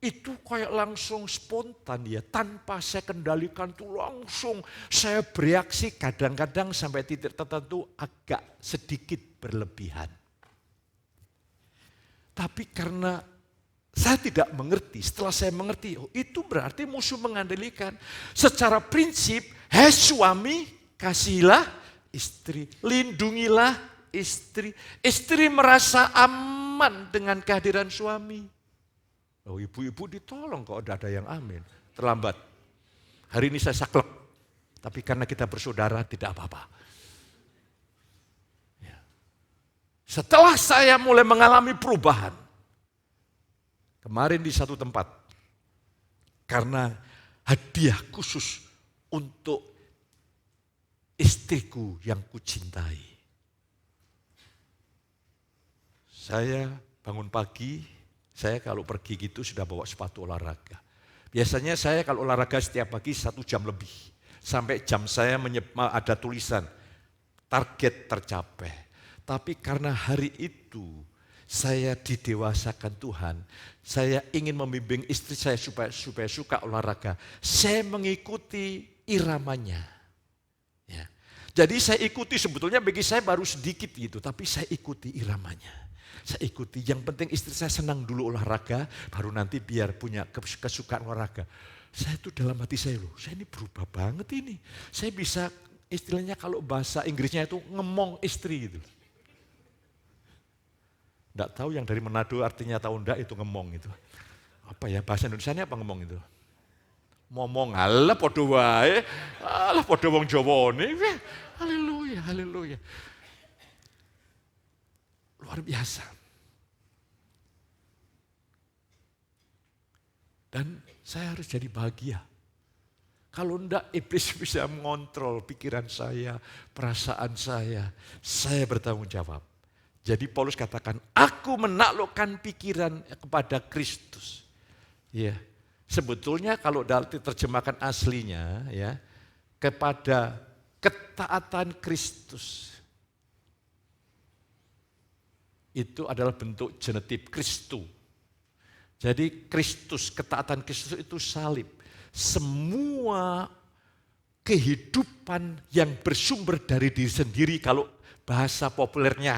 itu kayak langsung spontan ya, tanpa saya kendalikan tuh langsung saya bereaksi kadang-kadang sampai titik tertentu agak sedikit berlebihan. Tapi karena saya tidak mengerti, setelah saya mengerti, oh itu berarti musuh mengendalikan. Secara prinsip, hei suami kasihilah istri, lindungilah istri. Istri merasa aman dengan kehadiran suami. Oh, ibu-ibu ditolong kok ada yang amin. Terlambat. Hari ini saya saklek. Tapi karena kita bersaudara tidak apa-apa. Ya. Setelah saya mulai mengalami perubahan. Kemarin di satu tempat. Karena hadiah khusus untuk istriku yang kucintai. Saya bangun pagi. Saya kalau pergi gitu sudah bawa sepatu olahraga. Biasanya saya kalau olahraga setiap pagi 1 jam lebih. Sampai jam saya ada tulisan, target tercapai. Tapi karena hari itu saya didewasakan Tuhan. Saya ingin membimbing istri saya supaya suka olahraga. Saya mengikuti iramanya. Ya. Jadi saya ikuti, sebetulnya bagi saya baru sedikit gitu, tapi saya ikuti iramanya. Saya ikuti, yang penting istri saya senang dulu olahraga, baru nanti biar punya kesukaan olahraga. Saya tuh dalam hati saya loh, saya ini berubah banget ini. Saya bisa istilahnya kalau bahasa Inggrisnya itu ngemong istri gitu. Nggak tahu yang dari Manado artinya tahu enggak itu ngemong itu. Apa ya bahasa Indonesianya apa ngemong itu? Momong, alah podo wae, alah podo wong Jawa ne. Haleluya, haleluya. Luar biasa. Dan saya harus jadi bahagia. Kalau enggak, iblis bisa mengontrol pikiran saya, perasaan saya bertanggung jawab. Jadi Paulus katakan, aku menaklukkan pikiran kepada Kristus. Ya, sebetulnya kalau diterjemahkan aslinya, ya, kepada ketaatan Kristus. Itu adalah bentuk genetif Kristus. Jadi Kristus, ketaatan Kristus itu salib. Semua kehidupan yang bersumber dari diri sendiri, kalau bahasa populernya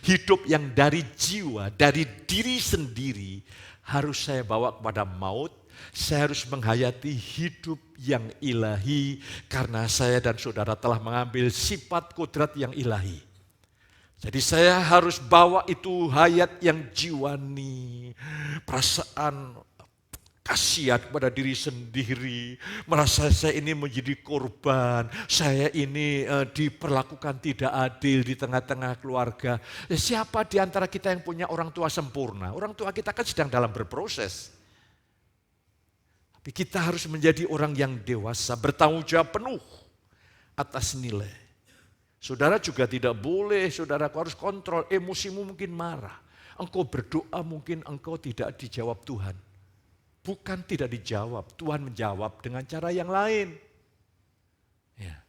hidup yang dari jiwa, dari diri sendiri, harus saya bawa kepada maut. Saya harus menghayati hidup yang ilahi karena saya dan saudara telah mengambil sifat kodrat yang ilahi. Jadi saya harus bawa itu hayat yang jiwani, perasaan kasihan kepada diri sendiri, merasa saya ini menjadi korban, saya ini diperlakukan tidak adil di tengah-tengah keluarga. Siapa di antara kita yang punya orang tua sempurna? Orang tua kita kan sedang dalam berproses. Tapi kita harus menjadi orang yang dewasa, bertanggung jawab penuh atas nilai. Saudara juga tidak boleh, saudaraku harus kontrol emosimu, mungkin marah. Engkau berdoa mungkin engkau tidak dijawab Tuhan. Bukan tidak dijawab, Tuhan menjawab dengan cara yang lain. Ya.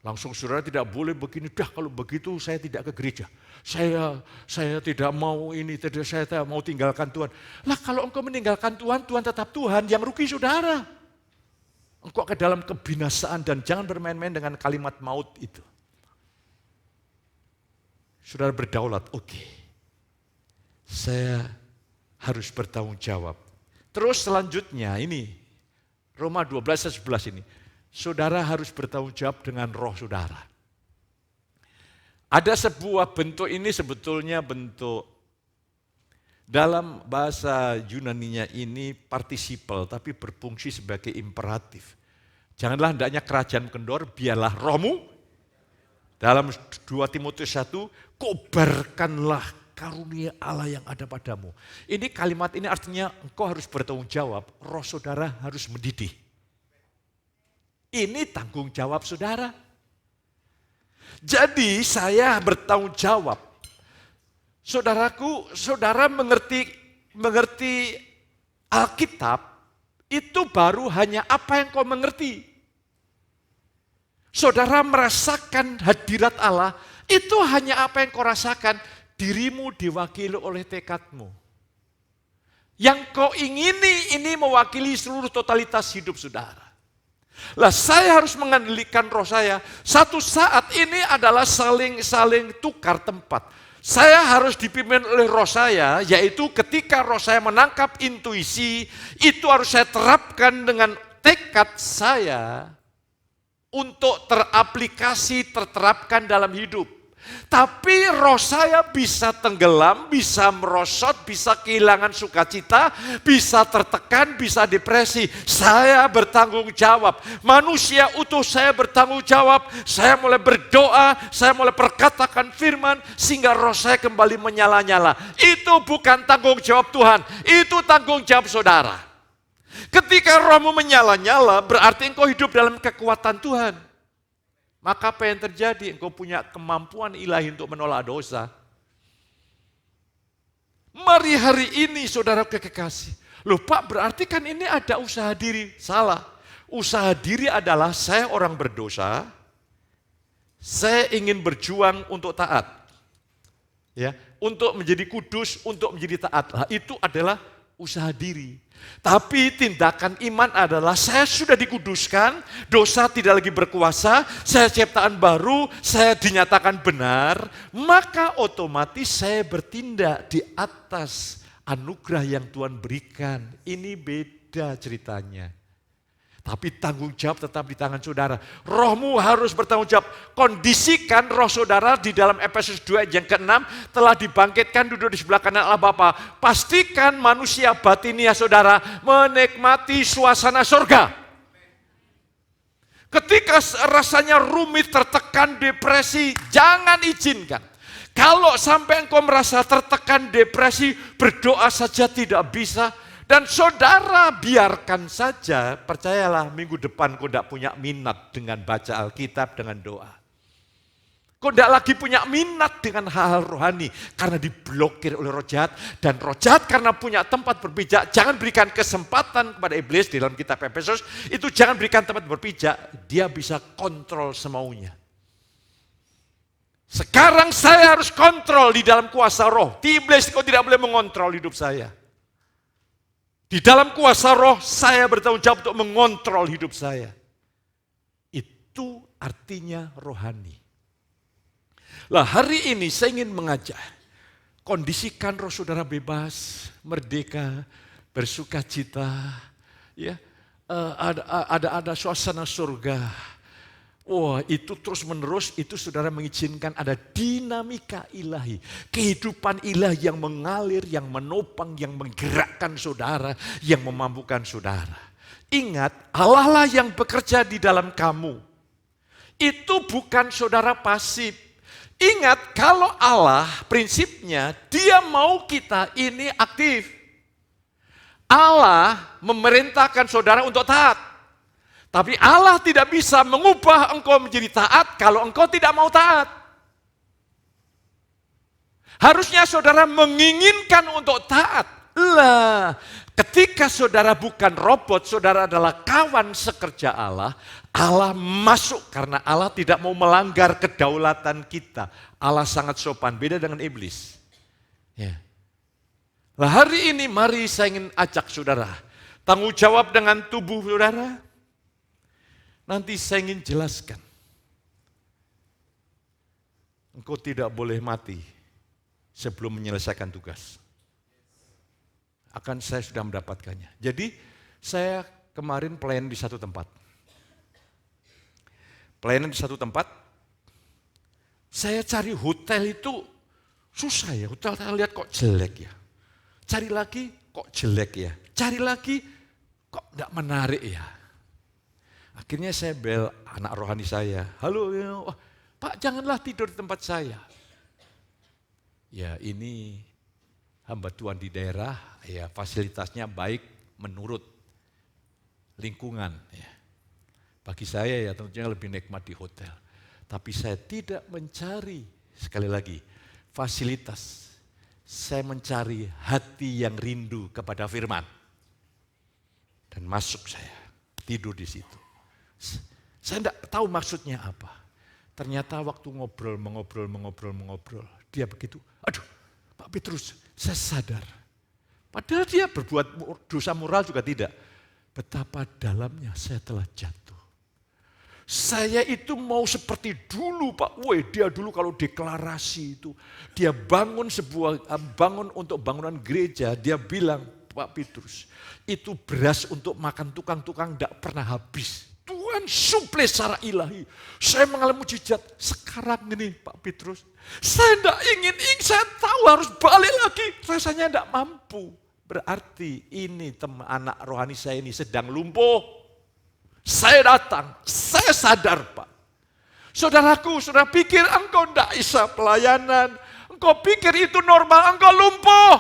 Langsung saudara tidak boleh begini, dah kalau begitu saya tidak ke gereja. Saya tidak mau ini, saya tidak mau tinggalkan Tuhan. Lah kalau engkau meninggalkan Tuhan, Tuhan tetap Tuhan, yang rugi saudara. Engkau ke dalam kebinasaan dan jangan bermain-main dengan kalimat maut itu. Saudara berdaulat, oke. Saya harus bertanggung jawab. Terus selanjutnya ini, Roma 12 ayat 11 ini. Saudara harus bertanggung jawab dengan roh saudara. Ada sebuah bentuk ini sebetulnya bentuk, dalam bahasa Yunaninya ini partisipal tapi berfungsi sebagai imperatif. Janganlah hendaknya kerajaan kendor, biarlah rohmu. Dalam 2 Timotius 1, kobarkanlah karunia Allah yang ada padamu. Ini kalimat ini artinya engkau harus bertanggung jawab, roh saudara harus mendidih. Ini tanggung jawab saudara. Jadi saya bertanggung jawab. Saudaraku, saudara mengerti Alkitab, itu baru hanya apa yang kau mengerti. Saudara merasakan hadirat Allah, itu hanya apa yang kau rasakan. Dirimu diwakili oleh tekadmu. Yang kau ingini ini mewakili seluruh totalitas hidup saudara. Lah saya harus mengandalkan roh saya. Satu saat ini adalah saling tukar tempat. Saya harus dipimpin oleh roh saya, yaitu ketika roh saya menangkap intuisi, itu harus saya terapkan dengan tekad saya untuk terterapkan dalam hidup. Tapi roh saya bisa tenggelam, bisa merosot, bisa kehilangan sukacita, bisa tertekan, bisa depresi. Saya bertanggung jawab. Manusia utuh saya bertanggung jawab. Saya mulai berdoa, saya mulai perkatakan firman, sehingga roh saya kembali menyala-nyala. Itu bukan tanggung jawab Tuhan, itu tanggung jawab saudara. Ketika rohmu menyala-nyala, berarti engkau hidup dalam kekuatan Tuhan. Maka apa yang terjadi? Engkau punya kemampuan ilahi untuk menolak dosa. Mari hari ini saudara kekasih. Loh Pak, berarti kan ini ada usaha diri. Salah. Usaha diri adalah saya orang berdosa, saya ingin berjuang untuk taat. Ya, untuk menjadi kudus, untuk menjadi taat. Nah, itu adalah usaha diri. Tapi tindakan iman adalah saya sudah dikuduskan, dosa tidak lagi berkuasa, saya ciptaan baru, saya dinyatakan benar, maka otomatis saya bertindak di atas anugerah yang Tuhan berikan. Ini beda ceritanya. Tapi tanggung jawab tetap di tangan saudara. Rohmu harus bertanggung jawab. Kondisikan roh saudara di dalam Efesus 2 ayat yang ke-6 telah dibangkitkan duduk di sebelah kanan Allah Bapa. Pastikan manusia batinia saudara menikmati suasana surga. Ketika rasanya rumit, tertekan, depresi, jangan izinkan. Kalau sampai engkau merasa tertekan, depresi, berdoa saja tidak bisa. Dan saudara biarkan saja, percayalah minggu depan kau tidak punya minat dengan baca Alkitab, dengan doa. Kau tidak lagi punya minat dengan hal-hal rohani karena diblokir oleh roh jahat. Dan roh jahat karena punya tempat berpijak, jangan berikan kesempatan kepada iblis di dalam kitab Efesus, itu jangan berikan tempat berpijak, dia bisa kontrol semaunya. Sekarang saya harus kontrol di dalam kuasa roh. Di iblis kau tidak boleh mengontrol hidup saya. Di dalam kuasa roh, saya bertanggung jawab untuk mengontrol hidup saya. Itu artinya rohani. Lah hari ini saya ingin mengajak, kondisikan roh saudara bebas, merdeka, bersukacita, ya, ada suasana surga. Wah, itu terus menerus, itu saudara mengizinkan ada dinamika ilahi. Kehidupan ilahi yang mengalir, yang menopang, yang menggerakkan saudara, yang memampukan saudara. Ingat, Allah lah yang bekerja di dalam kamu. Itu bukan saudara pasif. Ingat, kalau Allah prinsipnya, dia mau kita ini aktif. Allah memerintahkan saudara untuk taat. Tapi Allah tidak bisa mengubah engkau menjadi taat kalau engkau tidak mau taat. Harusnya saudara menginginkan untuk taat. Lah, ketika saudara bukan robot, saudara adalah kawan sekerja Allah, Allah masuk karena Allah tidak mau melanggar kedaulatan kita. Allah sangat sopan, beda dengan iblis. Ya. Nah, hari ini mari saya ingin ajak saudara, tanggung jawab dengan tubuh saudara. Nanti saya ingin jelaskan. Engkau tidak boleh mati sebelum menyelesaikan tugas. Akan saya sudah mendapatkannya. Jadi saya kemarin pelayan di satu tempat. Pelayanan di satu tempat. Saya cari hotel itu susah ya. Hotel saya lihat kok jelek ya. Cari lagi kok jelek ya. Cari lagi kok tidak menarik ya. Akhirnya saya bel anak rohani saya, halo oh, Pak janganlah tidur di tempat saya. Ya ini hamba Tuhan di daerah, ya fasilitasnya baik menurut lingkungan. Ya. Bagi saya ya tentunya lebih nikmat di hotel. Tapi saya tidak mencari, sekali lagi, fasilitas. Saya mencari hati yang rindu kepada firman. Dan masuk saya, tidur di situ. Saya tidak tahu maksudnya apa. Ternyata waktu mengobrol, dia begitu, aduh Pak Petrus, saya sadar. Padahal dia berbuat dosa moral juga tidak. Betapa dalamnya saya telah jatuh. Saya itu mau seperti dulu Pak. Dia dulu kalau deklarasi itu, dia bangun untuk bangunan gereja, dia bilang, Pak Petrus, itu beras untuk makan tukang-tukang tidak pernah habis. Tuhan suplai secara ilahi. Saya mengalami mujizat. Sekarang ini Pak Petrus, saya tidak ingin, saya tahu harus balik lagi. Rasanya tidak mampu. Berarti ini teman anak rohani saya ini sedang lumpuh. Saya datang, saya sadar Pak. Saudaraku, saudara pikir engkau tidak bisa pelayanan. Engkau pikir itu normal, engkau lumpuh.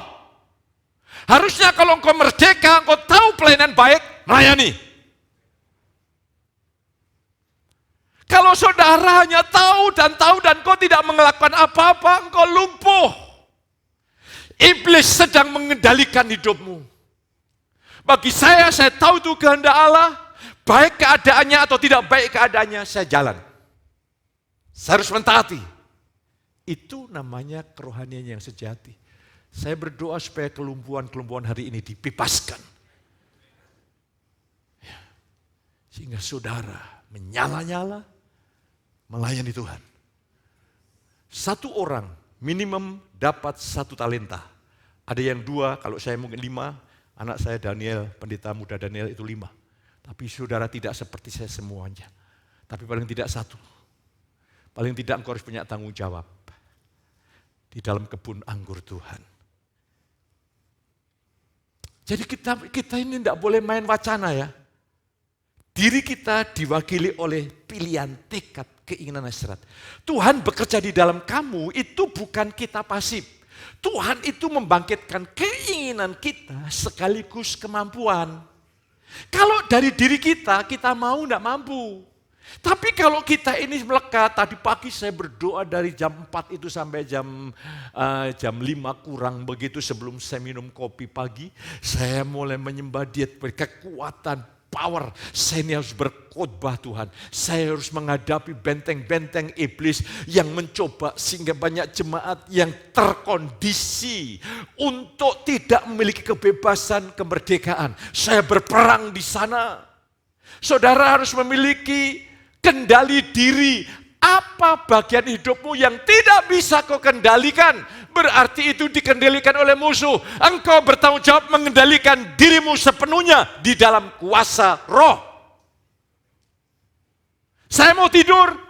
Harusnya kalau engkau merdeka, engkau tahu pelayanan baik, melayani. Kalau saudara hanya tahu dan kau tidak melakukan apa-apa, engkau lumpuh. Iblis sedang mengendalikan hidupmu. Bagi saya tahu itu kehendak Allah, baik keadaannya atau tidak baik keadaannya, saya jalan. Saya harus mentaati. Itu namanya kerohanian yang sejati. Saya berdoa supaya kelumpuhan-kelumpuhan hari ini dibebaskan. Ya. Sehingga saudara menyala-nyala melayani Tuhan. Satu orang minimum dapat 1 talenta. Ada yang 2, kalau saya mungkin 5. Anak saya Daniel, pendeta muda Daniel itu 5. Tapi saudara tidak seperti saya semuanya. Tapi paling tidak 1. Paling tidak engkau harus punya tanggung jawab. Di dalam kebun anggur Tuhan. Jadi kita ini tidak boleh main wacana ya. Diri kita diwakili oleh pilihan, tekad, keinginan hasrat. Tuhan bekerja di dalam kamu itu bukan kita pasif. Tuhan itu membangkitkan keinginan kita sekaligus kemampuan. Kalau dari diri kita mau tidak mampu. Tapi kalau kita ini melekat, tadi pagi saya berdoa dari jam 4 itu sampai jam 5 kurang begitu sebelum saya minum kopi pagi. Saya mulai menyembah Dia berkekuatan, power. Saya ini harus berkhotbah Tuhan. Saya harus menghadapi benteng-benteng iblis yang mencoba sehingga banyak jemaat yang terkondisi untuk tidak memiliki kebebasan, kemerdekaan. Saya berperang di sana. Saudara harus memiliki kendali diri. Apa bagian hidupmu yang tidak bisa kau kendalikan? Berarti itu dikendalikan oleh musuh. Engkau bertanggung jawab mengendalikan dirimu sepenuhnya di dalam kuasa roh. Saya mau tidur.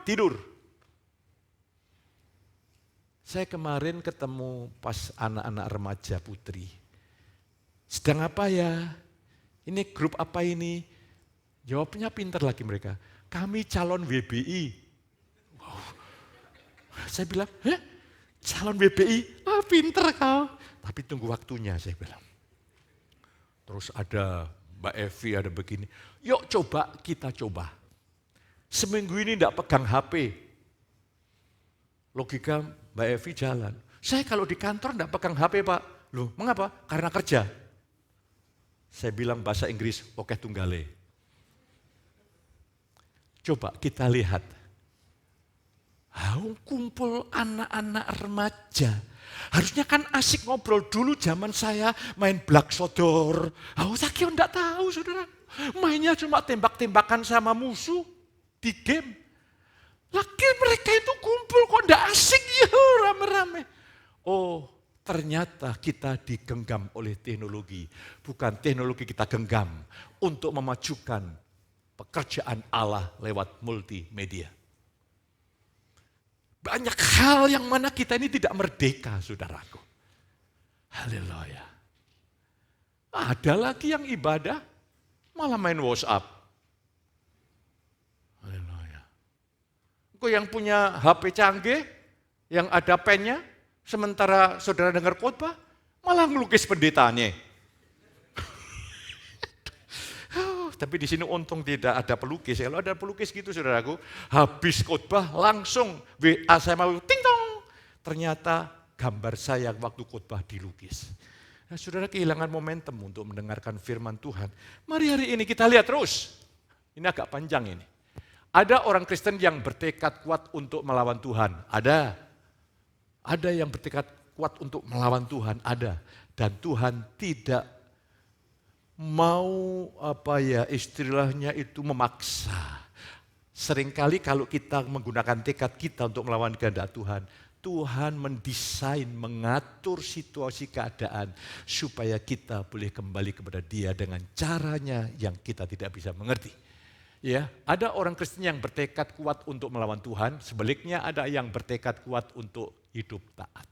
Saya kemarin ketemu pas anak-anak remaja putri. Sedang apa ya? Ini grup apa ini? Jawabnya pintar lagi mereka. Kami calon WBI. Wow. Saya bilang, calon WBI? Pintar kau. Tapi tunggu waktunya, saya bilang. Terus ada Mbak Evi, ada begini. Yuk kita coba. Seminggu ini tidak pegang HP. Logika Mbak Evi jalan. Saya kalau di kantor tidak pegang HP Pak. Loh, mengapa? Karena kerja. Saya bilang bahasa Inggris, oke tunggale. Coba kita lihat. Kumpul anak-anak remaja. Harusnya kan asik ngobrol dulu zaman saya main Black Sodor. Saya enggak tahu saudara. Mainnya cuma tembak-tembakan sama musuh di game. Lagi mereka itu kumpul kok enggak asik ya rame-rame. Oh ternyata kita digenggam oleh teknologi. Bukan teknologi kita genggam untuk memajukan pekerjaan Allah lewat multimedia. Banyak hal yang mana kita ini tidak merdeka, saudaraku. Haleluya. Ada lagi yang ibadah, malah main WhatsApp. Haleluya. Kok yang punya HP canggih, yang ada pennya, sementara saudara dengar khotbah, malah ngelukis pendetanya. Tapi di sini untung tidak ada pelukis. Kalau ada pelukis gitu saudaraku, habis khotbah langsung WA saya mau ting tong. Ternyata gambar saya waktu khotbah dilukis. Nah, saudara kehilangan momentum untuk mendengarkan firman Tuhan. Mari hari ini kita lihat terus. Ini agak panjang ini. Ada orang Kristen yang bertekad kuat untuk melawan Tuhan. Ada. Ada yang bertekad kuat untuk melawan Tuhan. Ada. Dan Tuhan tidak mau istilahnya itu memaksa. Seringkali kalau kita menggunakan tekad kita untuk melawan kehendak Tuhan, Tuhan mendesain, mengatur situasi keadaan supaya kita boleh kembali kepada Dia dengan caranya yang kita tidak bisa mengerti. Ya, ada orang Kristen yang bertekad kuat untuk melawan Tuhan, sebaliknya ada yang bertekad kuat untuk hidup taat.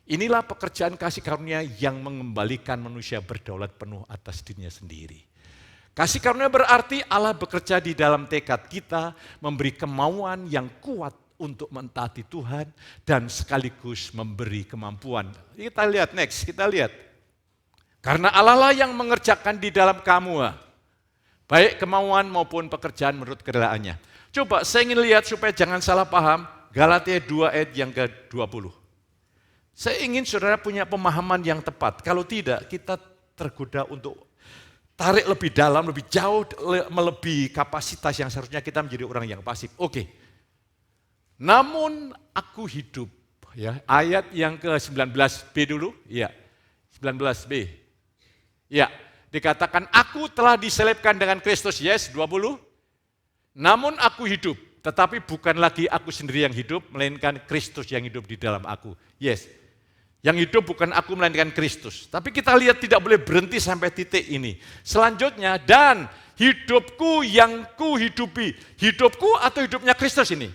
Inilah pekerjaan kasih karunia yang mengembalikan manusia berdaulat penuh atas dirinya sendiri. Kasih karunia berarti Allah bekerja di dalam tekad kita, memberi kemauan yang kuat untuk mentaati Tuhan dan sekaligus memberi kemampuan. Kita lihat next, kita lihat. Karena Allah lah yang mengerjakan di dalam kamu, baik kemauan maupun pekerjaan menurut kehendaknya. Coba saya ingin lihat supaya jangan salah paham, Galatia 2 ayat yang ke-20. Saya ingin saudara punya pemahaman yang tepat. Kalau tidak, kita tergoda untuk tarik lebih dalam, lebih jauh, melebihi kapasitas yang seharusnya kita menjadi orang yang pasif. Oke. Namun aku hidup, ya. Ayat yang ke-19b dulu. Iya. 19b. Ya, dikatakan aku telah diselipkan dengan Kristus. Yes, 20. Namun aku hidup, tetapi bukan lagi aku sendiri yang hidup, melainkan Kristus yang hidup di dalam aku. Yes. Yang hidup bukan aku melainkan Kristus. Tapi kita lihat tidak boleh berhenti sampai titik ini. Selanjutnya, dan hidupku yang ku hidupi. Hidupku atau hidupnya Kristus ini?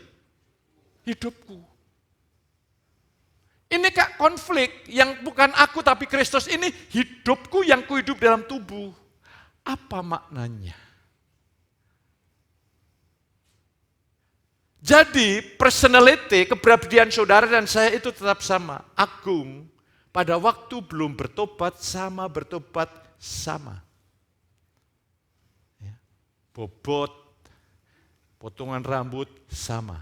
Hidupku. Ini Kak konflik yang bukan aku tapi Kristus ini hidupku yang ku hidup dalam tubuh. Apa maknanya? Jadi personality, kepribadian saudara dan saya itu tetap sama. Agung pada waktu belum bertobat sama bertobat sama. Ya. Bobot, potongan rambut sama.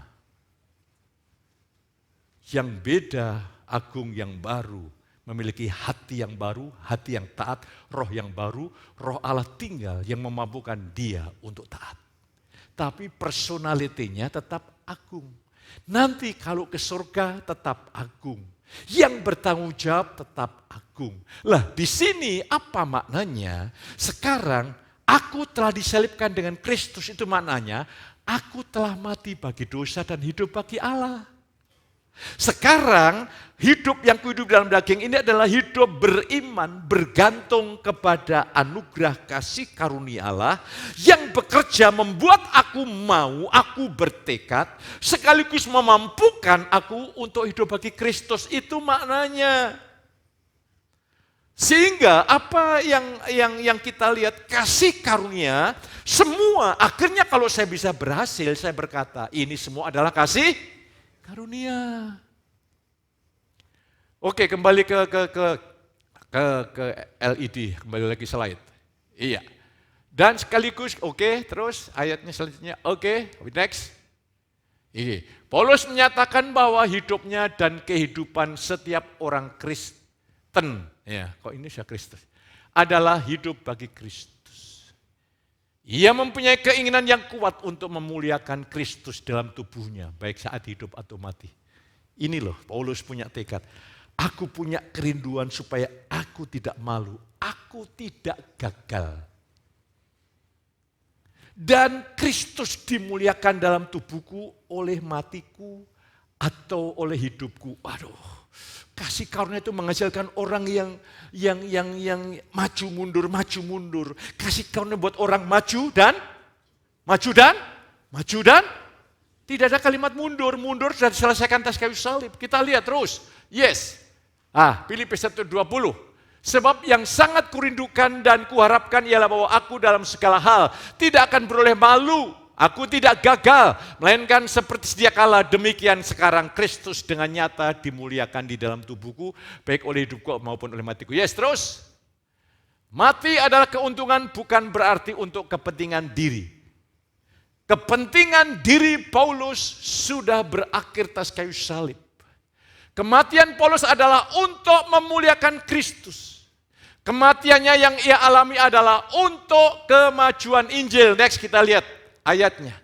Yang beda Agung yang baru, memiliki hati yang baru, hati yang taat, roh yang baru, roh Allah tinggal yang memampukan dia untuk taat. Tapi personalitinya tetap agung. Nanti kalau ke surga tetap agung. Yang bertanggung jawab tetap agung. Lah di sini apa maknanya? Sekarang aku telah disalibkan dengan Kristus, itu maknanya aku telah mati bagi dosa dan hidup bagi Allah. Sekarang hidup yang kuhidup dalam daging ini adalah hidup beriman, bergantung kepada anugerah kasih karunia Allah yang bekerja membuat aku mau, aku bertekad, sekaligus memampukan aku untuk hidup bagi Kristus. Itu maknanya. Sehingga apa yang kita lihat, kasih karunia, semua akhirnya kalau saya bisa berhasil, saya berkata ini semua adalah kasih karunia. Oke, kembali ke LED, kembali lagi slide. Iya. Dan sekaligus, oke, terus ayatnya selanjutnya, oke, next. Ini, Paulus menyatakan bahwa hidupnya dan kehidupan setiap orang Kristen, ya, kok ini saya Kristus, adalah hidup bagi Kristus. Ia mempunyai keinginan yang kuat untuk memuliakan Kristus dalam tubuhnya, baik saat hidup atau mati. Ini loh, Paulus punya tekad. Aku punya kerinduan supaya aku tidak malu, aku tidak gagal. Dan Kristus dimuliakan dalam tubuhku oleh matiku atau oleh hidupku. Aduh, kasih karunia itu menghasilkan orang yang maju mundur. Kasih karunia buat orang maju dan tidak ada kalimat mundur sudah diselesaikan atas kayu salib. Kita lihat terus. Yes. Filipi 1:20. Sebab yang sangat kurindukan dan kuharapkan ialah bahwa aku dalam segala hal tidak akan beroleh malu. Aku tidak gagal, melainkan seperti sedia kala demikian sekarang Kristus dengan nyata dimuliakan di dalam tubuhku, baik oleh hidupku maupun oleh matiku. Yes, terus. Mati adalah keuntungan bukan berarti untuk kepentingan diri. Kepentingan diri Paulus sudah berakhir atas kayu salib. Kematian Paulus adalah untuk memuliakan Kristus. Kematiannya yang ia alami adalah untuk kemajuan Injil. Next kita lihat ayatnya.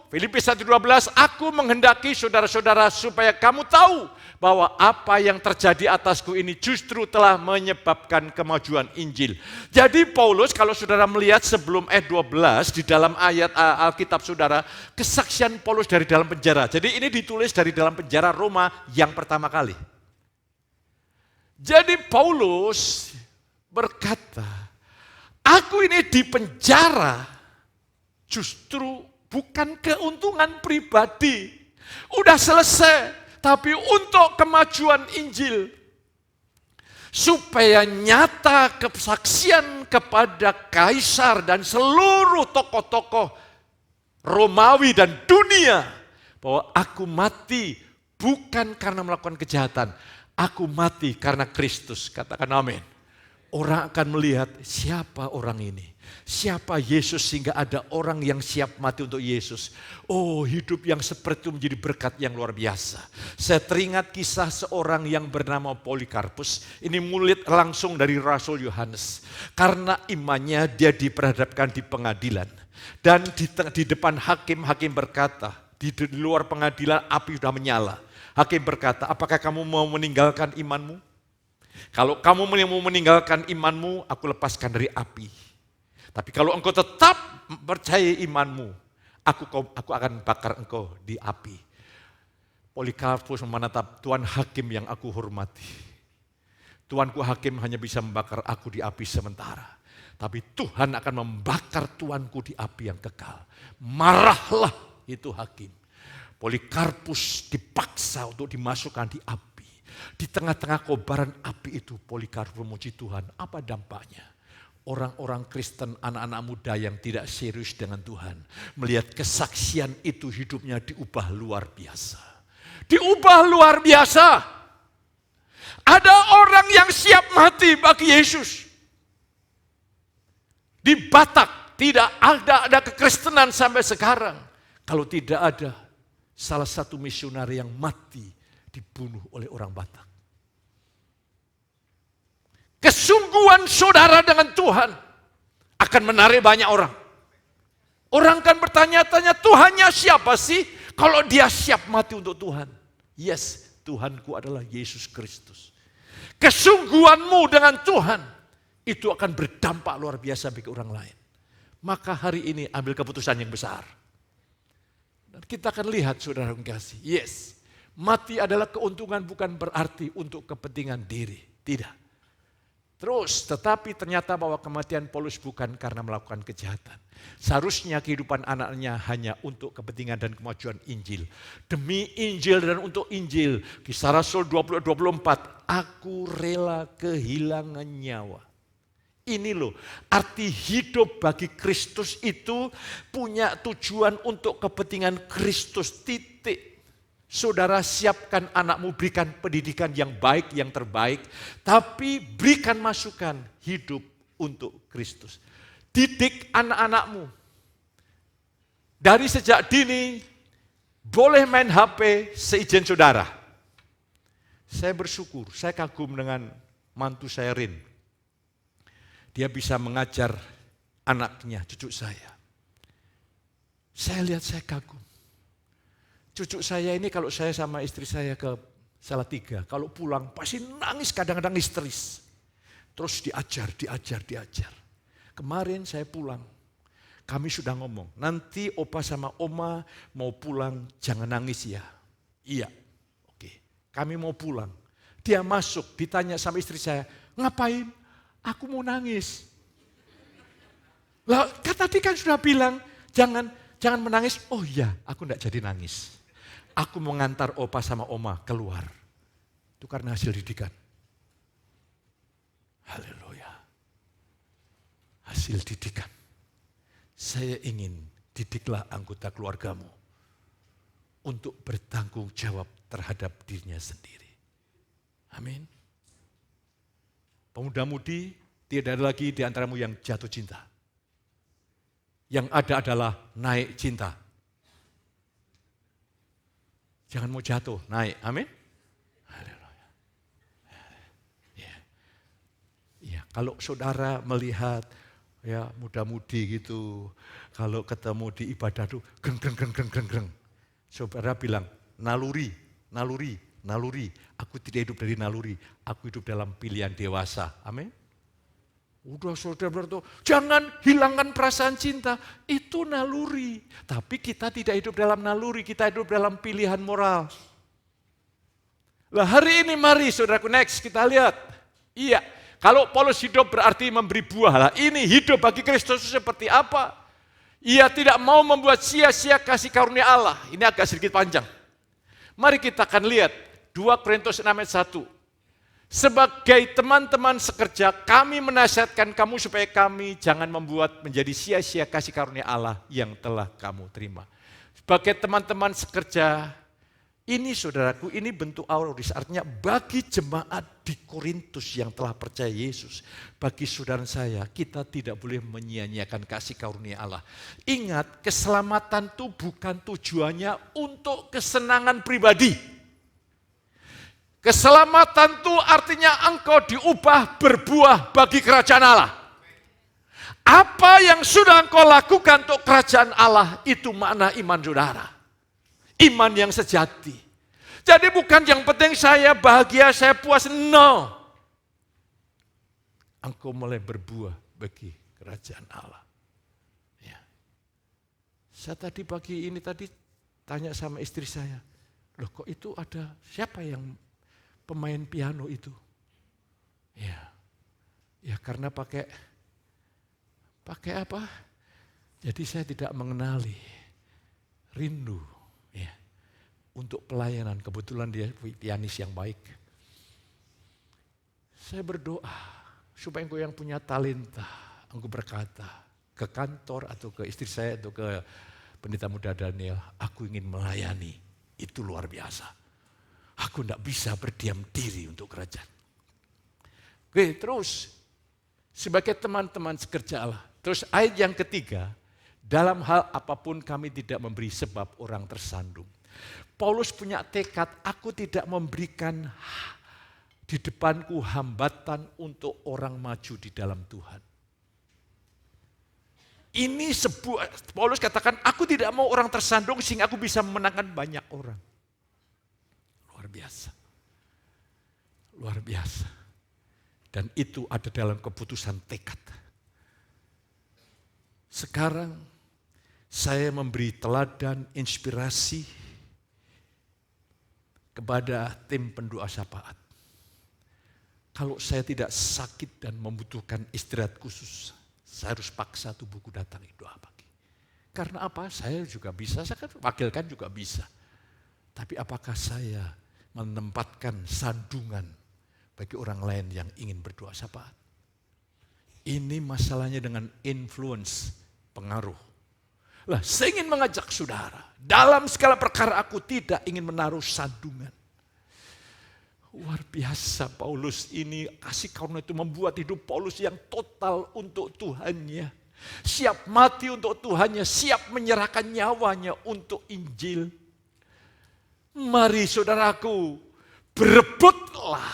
Filipi 1:12, aku menghendaki saudara-saudara supaya kamu tahu bahwa apa yang terjadi atasku ini justru telah menyebabkan kemajuan Injil. Jadi Paulus, kalau saudara melihat sebelum ayat 12 di dalam ayat Alkitab saudara, kesaksian Paulus dari dalam penjara. Jadi ini ditulis dari dalam penjara Roma yang pertama kali. Jadi Paulus berkata, aku ini di penjara justru bukan keuntungan pribadi. Udah selesai, tapi untuk kemajuan Injil. Supaya nyata kesaksian kepada kaisar dan seluruh tokoh-tokoh Romawi dan dunia bahwa aku mati bukan karena melakukan kejahatan. Aku mati karena Kristus. Katakan amin. Orang akan melihat siapa orang ini. Siapa Yesus sehingga ada orang yang siap mati untuk Yesus. Oh, hidup yang seperti itu menjadi berkat yang luar biasa. Saya teringat kisah seorang yang bernama Polikarpus. Ini murid langsung dari Rasul Yohanes. Karena imannya dia diperhadapkan di pengadilan. Dan di depan hakim berkata, di luar pengadilan api sudah menyala. Hakim berkata, apakah kamu mau meninggalkan imanmu? Kalau kamu mau meninggalkan imanmu, aku lepaskan dari api. Tapi kalau engkau tetap percaya imanmu, aku akan bakar engkau di api. Polikarpus menatap, Tuan Hakim yang aku hormati. Tuanku Hakim hanya bisa membakar aku di api sementara. Tapi Tuhan akan membakar tuanku di api yang kekal. Marahlah itu Hakim. Polikarpus dipaksa untuk dimasukkan di api. Di tengah-tengah kobaran api itu Polikarpus memuji Tuhan. Apa dampaknya? Orang-orang Kristen, anak-anak muda yang tidak serius dengan Tuhan. Melihat kesaksian itu hidupnya diubah luar biasa. Diubah luar biasa. Ada orang yang siap mati bagi Yesus. Di Batak tidak ada kekristenan sampai sekarang. Kalau tidak ada salah satu misionari yang mati dibunuh oleh orang Batak. Kesungguhan saudara dengan Tuhan akan menarik banyak orang. Orang kan bertanya-tanya, Tuhannya siapa sih? Kalau dia siap mati untuk Tuhan. Yes, Tuhanku adalah Yesus Kristus. Kesungguhanmu dengan Tuhan itu akan berdampak luar biasa bagi orang lain. Maka hari ini ambil keputusan yang besar. Dan kita akan lihat saudara yang kasih. Yes, mati adalah keuntungan bukan berarti untuk kepentingan diri. Tidak. Terus, tetapi ternyata bahwa kematian Paulus bukan karena melakukan kejahatan. Seharusnya kehidupan anaknya hanya untuk kepentingan dan kemajuan Injil. Demi Injil dan untuk Injil. Kisah Rasul 20:24, aku rela kehilangan nyawa. Ini loh, arti hidup bagi Kristus itu punya tujuan untuk kepentingan Kristus, titik. Saudara siapkan anakmu, berikan pendidikan yang baik, yang terbaik. Tapi berikan masukan hidup untuk Kristus. Didik anak-anakmu. Dari sejak dini, boleh main HP seizin saudara. Saya bersyukur, saya kagum dengan mantu saya Rin. Dia bisa mengajar anaknya, cucu saya. Saya lihat, saya kagum. Cucu saya ini kalau saya sama istri saya ke Salatiga, kalau pulang pasti nangis, kadang-kadang histeris. Terus diajar. Kemarin saya pulang, kami sudah ngomong, nanti opa sama oma mau pulang jangan nangis ya. Iya, oke, kami mau pulang. Dia masuk, ditanya sama istri saya, ngapain? Aku mau nangis. Lah, tadi kan sudah bilang, jangan menangis. Oh iya, aku enggak jadi nangis. Aku mau ngantar opa sama oma keluar. Itu karena hasil didikan. Haleluya. Hasil didikan. Saya ingin didiklah anggota keluargamu untuk bertanggung jawab terhadap dirinya sendiri. Amin. Pemuda-mudi, tidak ada lagi di antaramu yang jatuh cinta. Yang ada adalah naik cinta. Jangan mau jatuh, naik. Amin. Haleluya. Ya, kalau saudara melihat ya muda-mudi gitu, kalau ketemu di ibadah tuh greng. Saudara bilang, naluri. Aku tidak hidup dari naluri, aku hidup dalam pilihan dewasa. Amin. Udah saudara berarti, jangan hilangkan perasaan cinta, itu naluri. Tapi kita tidak hidup dalam naluri, kita hidup dalam pilihan moral. Lah hari ini mari saudaraku, next kita lihat. Iya, kalau Paulus hidup berarti memberi buah. Lah ini hidup bagi Kristus seperti apa? Ia tidak mau membuat sia-sia kasih karunia Allah. Ini agak sedikit panjang. Mari kita akan lihat 2 Korintus 6 ayat 1. Sebagai teman-teman sekerja, kami menasihatkan kamu supaya kami jangan membuat menjadi sia-sia kasih karunia Allah yang telah kamu terima. Sebagai teman-teman sekerja, ini saudaraku, ini bentuk auris, artinya bagi jemaat di Korintus yang telah percaya Yesus, bagi saudara saya, kita tidak boleh menyia-nyiakan kasih karunia Allah. Ingat, keselamatan itu bukan tujuannya untuk kesenangan pribadi. Keselamatan itu artinya engkau diubah berbuah bagi kerajaan Allah. Apa yang sudah engkau lakukan untuk kerajaan Allah, itu makna iman saudara. Iman yang sejati. Jadi bukan yang penting saya bahagia, saya puas. No. Engkau mulai berbuah bagi kerajaan Allah. Ya. Saya tadi pagi ini tanya sama istri saya, loh kok itu ada siapa yang pemain piano itu? Ya karena pakai apa? Jadi saya tidak mengenali, rindu ya untuk pelayanan. Kebetulan dia pianis yang baik. Saya berdoa supaya engkau yang punya talenta, engkau berkata ke kantor atau ke istri saya atau ke pendeta muda Daniel, aku ingin melayani, itu luar biasa. Aku tidak bisa berdiam diri untuk kerajaan. Oke, terus sebagai teman-teman sekerja Allah, terus ayat yang ketiga, dalam hal apapun kami tidak memberi sebab orang tersandung. Paulus punya tekad, aku tidak memberikan di depanku hambatan untuk orang maju di dalam Tuhan. Ini sebuah, Paulus katakan, aku tidak mau orang tersandung sehingga aku bisa memenangkan banyak orang. Luar biasa. Luar biasa. Dan itu ada dalam keputusan tekad. Sekarang saya memberi teladan inspirasi kepada tim pendoa syafaat. Kalau saya tidak sakit dan membutuhkan istirahat khusus, saya harus paksa tubuhku datang doa pagi. Karena apa? Saya juga bisa, saya kan wakilkan juga bisa. Tapi apakah saya menempatkan sandungan bagi orang lain yang ingin berdoa syafaat? Ini masalahnya dengan influence, pengaruh. Lah, saya ingin mengajak saudara, dalam segala perkara aku tidak ingin menaruh sandungan. Luar biasa Paulus ini, kasih karunia itu membuat hidup Paulus yang total untuk Tuhannya. Siap mati untuk Tuhannya, siap menyerahkan nyawanya untuk Injil. Mari saudaraku, berebutlah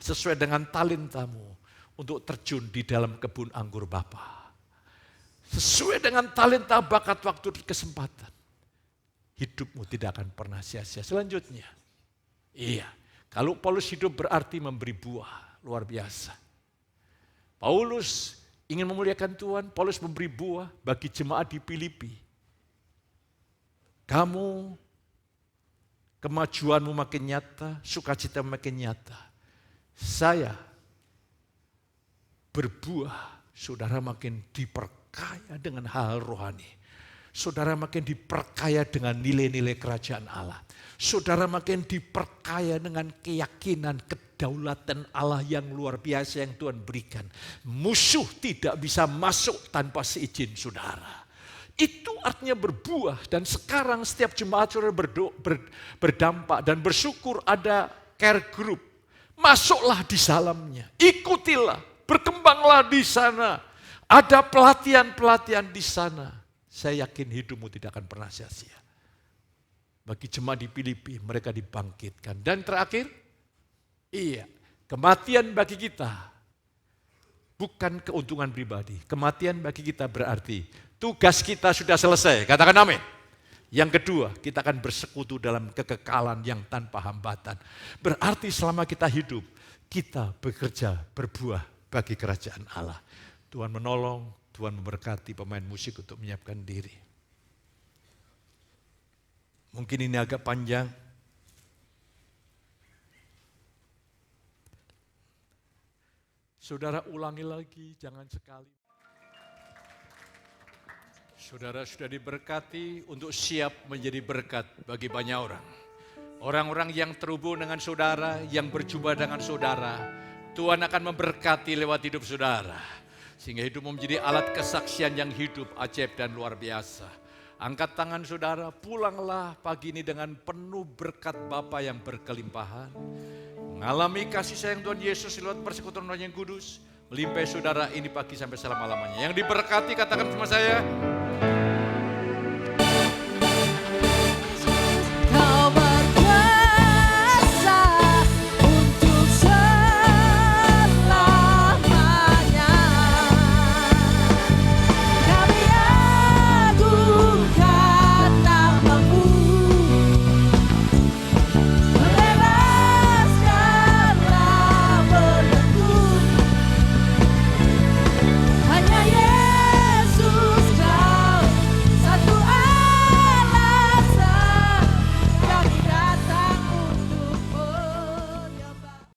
sesuai dengan talentamu untuk terjun di dalam kebun anggur Bapa. Sesuai dengan talenta, bakat, waktu, dan kesempatan. Hidupmu tidak akan pernah sia-sia. Selanjutnya, kalau Paulus hidup berarti memberi buah, luar biasa. Paulus ingin memuliakan Tuhan, Paulus memberi buah bagi jemaat di Filipi. Kamu, kemajuanmu makin nyata, sukacita makin nyata. Saya berbuah, saudara makin diperkaya dengan hal rohani. Saudara makin diperkaya dengan nilai-nilai kerajaan Allah. Saudara makin diperkaya dengan keyakinan kedaulatan Allah yang luar biasa yang Tuhan berikan. Musuh tidak bisa masuk tanpa seizin saudara. Itu artinya berbuah, dan sekarang setiap jemaat saudara berdampak dan bersyukur ada care group. Masuklah di dalamnya, ikutilah, berkembanglah di sana. Ada pelatihan-pelatihan di sana. Saya yakin hidupmu tidak akan pernah sia-sia. Bagi jemaat di Filipi, mereka dibangkitkan. Dan terakhir, kematian bagi kita bukan keuntungan pribadi. Kematian bagi kita berarti tugas kita sudah selesai. Katakan amin. Yang kedua, kita akan bersekutu dalam kekekalan yang tanpa hambatan. Berarti selama kita hidup, kita bekerja, berbuah bagi kerajaan Allah. Tuhan menolong, Tuhan memberkati pemain musik untuk menyiapkan diri. Mungkin ini agak panjang. Saudara ulangi lagi, jangan sekali. Saudara sudah diberkati untuk siap menjadi berkat bagi banyak orang. Orang-orang yang terhubung dengan saudara, yang berjumpa dengan saudara, Tuhan akan memberkati lewat hidup saudara. Sehingga hidupmu menjadi alat kesaksian yang hidup, ajaib dan luar biasa. Angkat tangan saudara, pulanglah pagi ini dengan penuh berkat Bapa yang berkelimpahan. Mengalami kasih sayang Tuhan Yesus lewat persekutuan Roh yang Kudus. Melimpahi saudara ini pagi sampai selama-lamanya. Yang diberkati katakan sama saya.